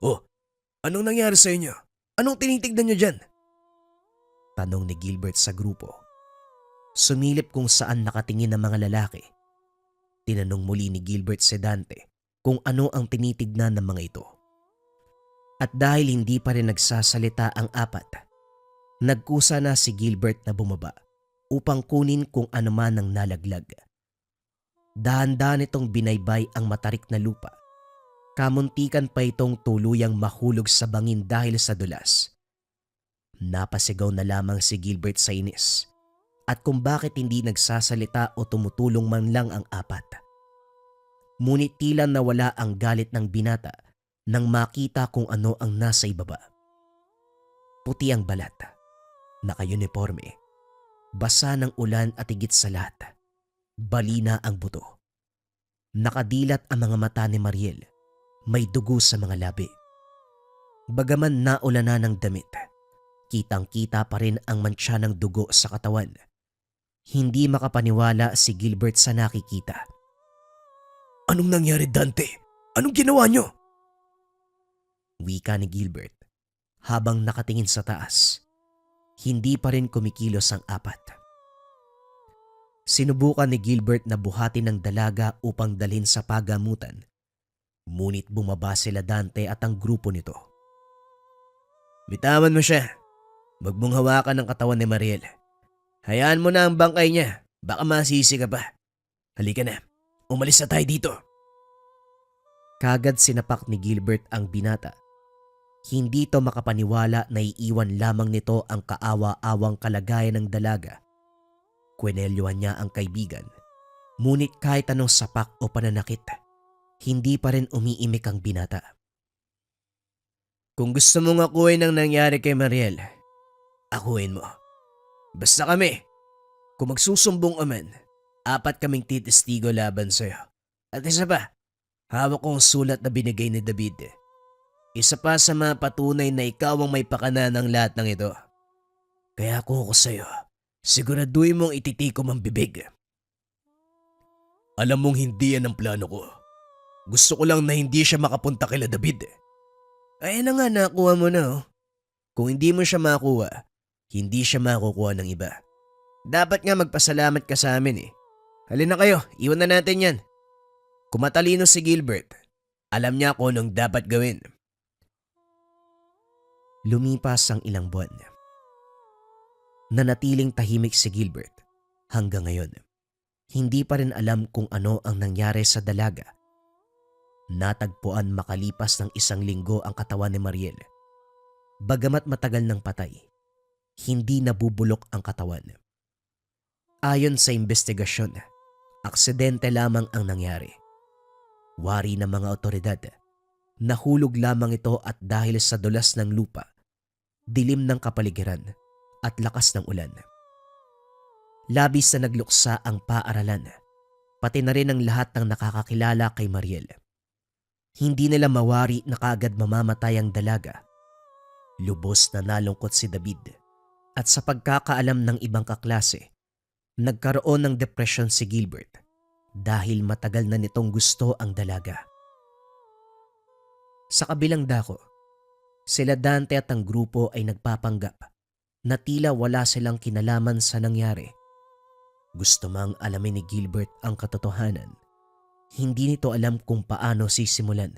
Oh, anong nangyari sa inyo? Anong tinitignan nyo dyan? Tanong ni Gilbert sa grupo. Sumilip kung saan nakatingin ang mga lalaki. Tinanong muli ni Gilbert si Dante kung ano ang tinitignan ng mga ito. At dahil hindi pa rin nagsasalita ang apat, nagkusa na si Gilbert na bumaba upang kunin kung ano man ang nalaglag. Dahan-dahan itong binaybay ang matarik na lupa. Kamuntikan pa itong tuluyang mahulog sa bangin dahil sa dulas. Napasigaw na lamang si Gilbert sa inis at kung bakit hindi nagsasalita o tumutulong man lang ang apat. Ngunit tila nawala ang galit ng binata nang makita kung ano ang nasa ibaba. Puti ang balat, naka-uniforme, basa ng ulan at higit sa lahat, balina ang buto. Nakadilat ang mga mata ni Mariel, may dugo sa mga labi. Bagaman naulanan ng damit, kitang-kita pa rin ang mantsa ng dugo sa katawan. Hindi makapaniwala si Gilbert sa nakikita. Anong nangyari, Dante? Anong ginawa niyo? Wika ni Gilbert habang nakatingin sa taas. Hindi pa rin kumikilos ang apat. Sinubukan ni Gilbert na buhatin ng dalaga upang dalhin sa pagamutan. Ngunit bumaba sila Dante at ang grupo nito. Bitawan mo siya. Huwag mong hawakan ang katawan ni Mariel. Hayaan mo na ang bangkay niya. Baka masisi ka pa. Halika na. Umalis na tayo dito. Kagad sinapak ni Gilbert ang binata. Hindi to makapaniwala na iiwan lamang nito ang kaawa-awang kalagayan ng dalaga. Kwenelyuhan niya ang kaibigan. Ngunit kahit anong sapak o pananakit, hindi pa rin umiimik ang binata. Kung gusto mong akuin ang nangyari kay Mariel, akuin mo. Basta kami, kung magsusumbong man, 4 kaming titistigo laban sa'yo. At isa pa, hawak kong sulat na binigay ni David. Isa pa sa mga patunay na ikaw ang may pakana ng lahat ng ito. Kaya kung ako sa'yo, siguraduhin mong ititikom ang bibig. Alam mong hindi yan ang plano ko. Gusto ko lang na hindi siya makapunta kila David. Ay na nga, nakuha mo na. Kung hindi mo siya makuha, hindi siya makukuha ng iba. Dapat nga magpasalamat ka sa amin eh. Halina kayo, iwan na natin yan. Kung matalino si Gilbert, alam niya kung anong dapat gawin. Lumipas ang ilang buwan. Nanatiling tahimik si Gilbert hanggang ngayon. Hindi pa rin alam kung ano ang nangyari sa dalaga. Natagpuan makalipas ng 1 linggo ang katawan ni Mariel. Bagamat matagal nang patay, hindi nabubulok ang katawan. Ayon sa investigasyon, aksidente lamang ang nangyari. Wari ng mga otoridad, nahulog lamang ito at dahil sa dulas ng lupa, dilim ng kapaligiran at lakas ng ulan. Labis na nagluksa ang paaralan, pati na rin ang lahat ng nakakakilala kay Mariel. Hindi nila mawari na kaagad mamamatay ang dalaga. Lubos na nalungkot si David at sa pagkakaalam ng ibang kaklase, nagkaroon ng depresyon si Gilbert dahil matagal na nitong gusto ang dalaga. Sa kabilang dako, sila Dante at ang grupo ay nagpapanggap na tila wala silang kinalaman sa nangyari. Gusto mang alamin ni Gilbert ang katotohanan. Hindi nito alam kung paano sisimulan,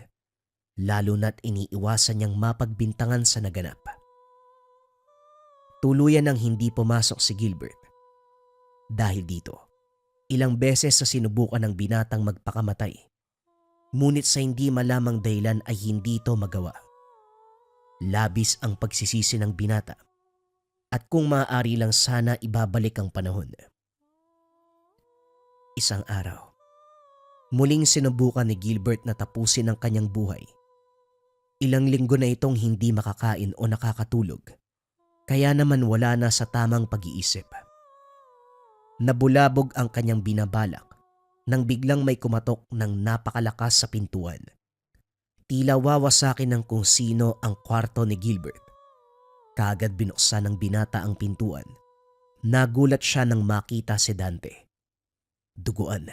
lalo na't iniiwasan niyang mapagbintangan sa naganap. Tuluyan nang hindi pumasok si Gilbert. Dahil dito, ilang beses sa sinubukan ng binatang magpakamatay. Ngunit sa hindi malamang dahilan ay hindi ito magawa. Labis ang pagsisisi ng binata at kung maaari lang sana ibabalik ang panahon. Isang araw, muling sinubukan ni Gilbert na tapusin ang kanyang buhay. Ilang linggo na itong hindi makakain o nakakatulog, kaya naman wala na sa tamang pag-iisip. Nabulabog ang kanyang binabalak nang biglang may kumatok ng napakalakas sa pintuan. Tila wawasakin ng kung sino ang kwarto ni Gilbert. Kaagad binuksan ng binata ang pintuan. Nagulat siya nang makita si Dante. Duguan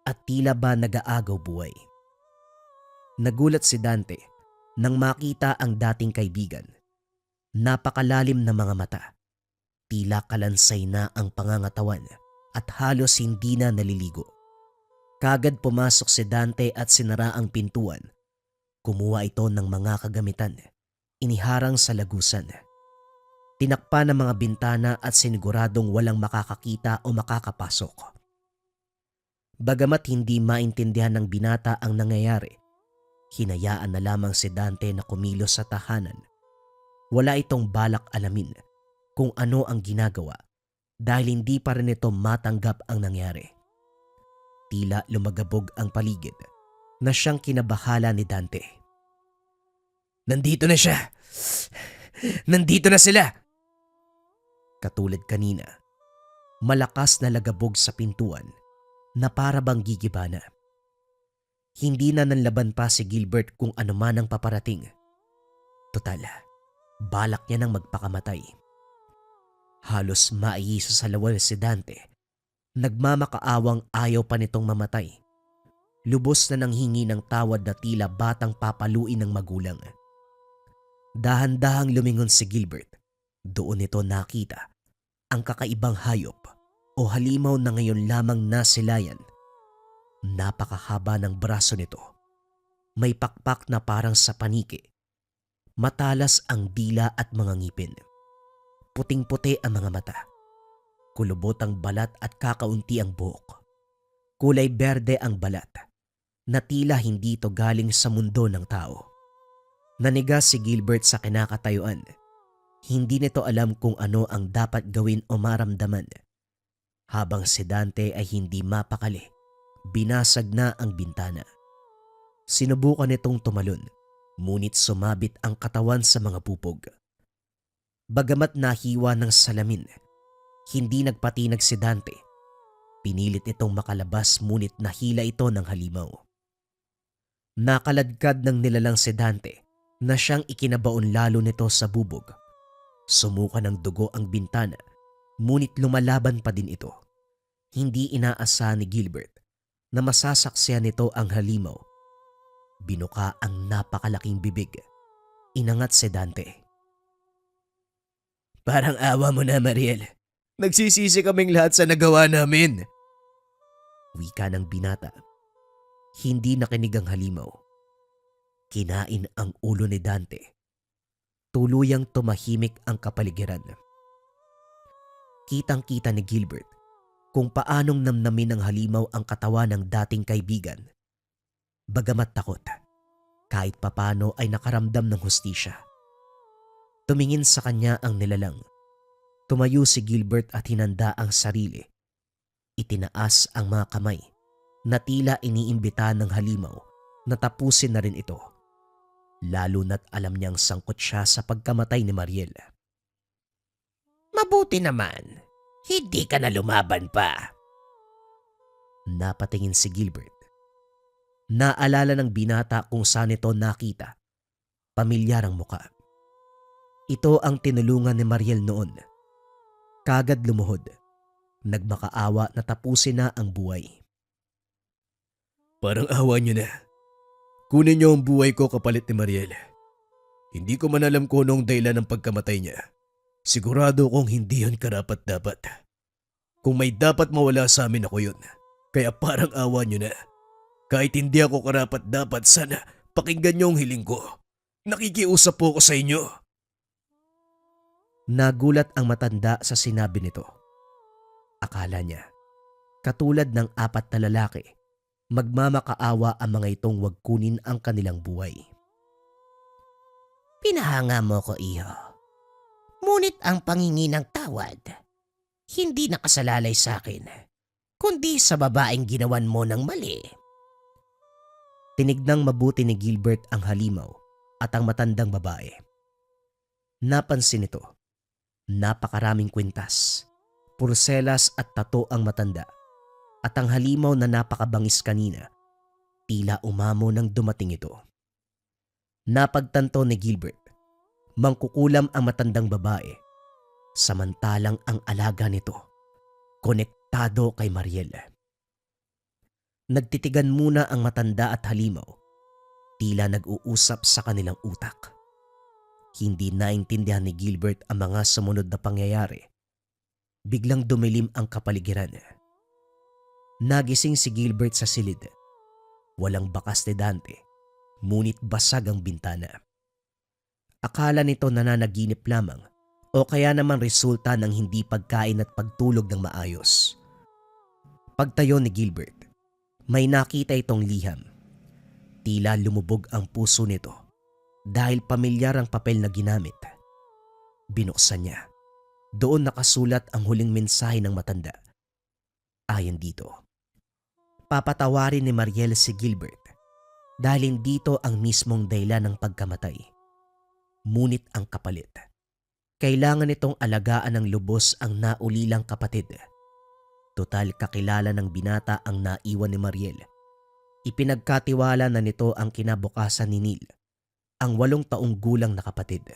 at tila ba nag-aagaw buhay. Nagulat si Dante nang makita ang dating kaibigan. Napakalalim na mga mata. Tila kalansay na ang pangangatawan at halos hindi na naliligo. Kaagad pumasok si Dante at sinara ang pintuan. Kumuha ito ng mga kagamitan. Iniharang sa lagusan. Tinakpan ng mga bintana at siniguradong walang makakakita o makakapasok. Bagamat hindi maintindihan ng binata ang nangyayari, hinayaan na lamang si Dante na kumilos sa tahanan. Wala itong balak alamin kung ano ang ginagawa dahil hindi pa rin ito matanggap ang nangyari. Tila lumagabog ang paligid na siyang kinabahala ni Dante. Nandito na siya. Nandito na sila. Katulad kanina, malakas na lagabog sa pintuan na para bang gigibana. Hindi na nanlaban pa si Gilbert kung ano man ang paparating. Total, balak niya nang magpakamatay. Halos maayisa sa lawal si Dante. Nagmamakaawang ayaw pa nitong mamatay. Lubos na nanghingi ng tawad na tila batang papaluin ng magulang. Dahan-dahang lumingon si Gilbert. Doon nito nakita ang kakaibang hayop o halimaw na ngayon lamang nasilayan. Napakahaba ng braso nito. May pakpak na parang sa paniki. Matalas ang dila at mga ngipin. Puting-puti ang mga mata. Kulubot ang balat at kakaunti ang buhok. Kulay berde ang balat na tila hindi ito galing sa mundo ng tao. Nanigas si Gilbert sa kinakatayuan. Hindi nito alam kung ano ang dapat gawin o maramdaman. Habang si Dante ay hindi mapakali, binasag na ang bintana. Sinubukan nitong tumalon, ngunit sumabit ang katawan sa mga pupog. Bagamat nahiwa ng salamin, hindi nagpatinag si Dante. Pinilit itong makalabas ngunit nahila ito ng halimaw. Nakaladkad ng nilalang si Dante na siyang ikinabaon lalo nito sa bubog. Sumuka ng dugo ang bintana, ngunit lumalaban pa din ito. Hindi inaasahan ni Gilbert na masasaksihan nito ang halimaw. Binuka ang napakalaking bibig. Inangat si Dante. Parang awa mo na, Mariel. Nagsisisi kaming lahat sa nagawa namin. Wika ng binata. Hindi nakinig ang halimaw. Kinain ang ulo ni Dante. Tuluyang tumahimik ang kapaligiran. Kitang-kita ni Gilbert kung paanong namnamin ng halimaw ang katawan ng dating kaibigan. Bagamat takot, kahit papano ay nakaramdam ng hustisya. Tumingin sa kanya ang nilalang. Tumayo si Gilbert at hinanda ang sarili. Itinaas ang mga kamay na tila iniimbita ng halimaw na tapusin na rin ito. Lalo na't alam niyang sangkot siya sa pagkamatay ni Mariel. Mabuti naman. Hindi ka na lumaban pa. Napatingin si Gilbert. Naalala ng binata kung saan ito nakita. Pamilyar ang muka. Ito ang tinulungan ni Mariel noon. Kagad lumuhod. Nagmakaawa na tapusin na ang buhay. Parang awa niyo na. Kunin niyo ang buhay ko kapalit ni Mariel. Hindi ko man alam kung anong dahilan ng pagkamatay niya. Sigurado kong hindi yan karapat-dapat. Kung may dapat mawala sa amin ako yun. Kaya parang awa niyo na. Kahit hindi ako karapat-dapat, sana pakinggan niyo ang hiling ko. Nakikiusap po ako sa inyo. Nagulat ang matanda sa sinabi nito. Akala niya, katulad ng 4 na lalaki, magmamakaawa ang mga itong wag kunin ang kanilang buhay. Pinahanga mo ko, iho. Ngunit ang pangingi ng tawad, hindi nakasalalay sa akin, kundi sa babaeng ginawan mo ng mali. Tinignang mabuti ni Gilbert ang halimaw at ang matandang babae. Napansin nito, napakaraming kwintas, purselas at tato ang matanda at ang halimaw na napakabangis kanina, tila umamo nang dumating ito. Napagtanto ni Gilbert, mangkukulam ang matandang babae, samantalang ang alaga nito, konektado kay Mariel. Nagtitigan muna ang matanda at halimaw, tila nag-uusap sa kanilang utak. Hindi naintindihan ni Gilbert ang mga sumunod na pangyayari. Biglang dumilim ang kapaligiran. Nagising si Gilbert sa silid. Walang bakas ni Dante, ngunit basag ang bintana. Akala nito nananaginip lamang o kaya naman resulta ng hindi pagkain at pagtulog ng maayos. Pagtayo ni Gilbert, may nakita itong liham. Tila lumubog ang puso nito dahil pamilyar ang papel na ginamit. Binuksan niya. Doon nakasulat ang huling mensahe ng matanda. Ayon dito, papatawarin ni Mariel si Gilbert dahil dito ang mismong dahilan ng pagkamatay. Ngunit ang kapalit, kailangan nitong alagaan ng lubos ang naulilang kapatid. Total kakilala ng binata ang naiwan ni Mariel. Ipinagkatiwala na nito ang kinabukasan ni Neil, ang 8 taong gulang na kapatid.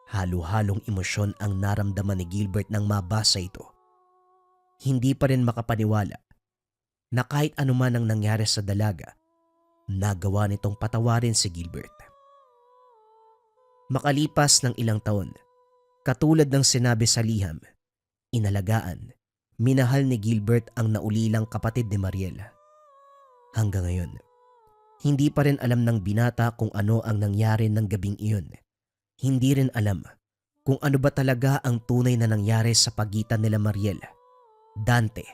Halo-halong emosyon ang naramdaman ni Gilbert nang mabasa ito. Hindi pa rin makapaniwala na kahit anuman ang nangyari sa dalaga, nagawa nitong patawarin si Gilbert. Makalipas ng ilang taon, katulad ng sinabi sa liham, inalagaan, minahal ni Gilbert ang naulilang kapatid ni Mariel. Hanggang ngayon, hindi pa rin alam ng binata kung ano ang nangyari ng gabing iyon. Hindi rin alam kung ano ba talaga ang tunay na nangyari sa pagitan nila Mariel, Dante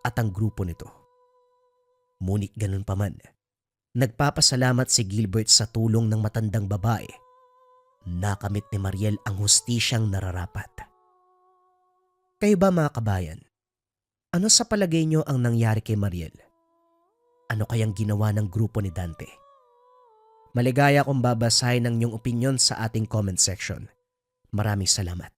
at ang grupo nito. Ngunit ganun pa man, nagpapasalamat si Gilbert sa tulong ng matandang babae. Nakamit ni Mariel ang hustisyang nararapat. Kayo ba mga kabayan? Ano sa palagay nyo ang nangyari kay Mariel? Ano kayang ginawa ng grupo ni Dante? Maligaya akong babasahin ang inyong opinyon sa ating comment section. Maraming salamat.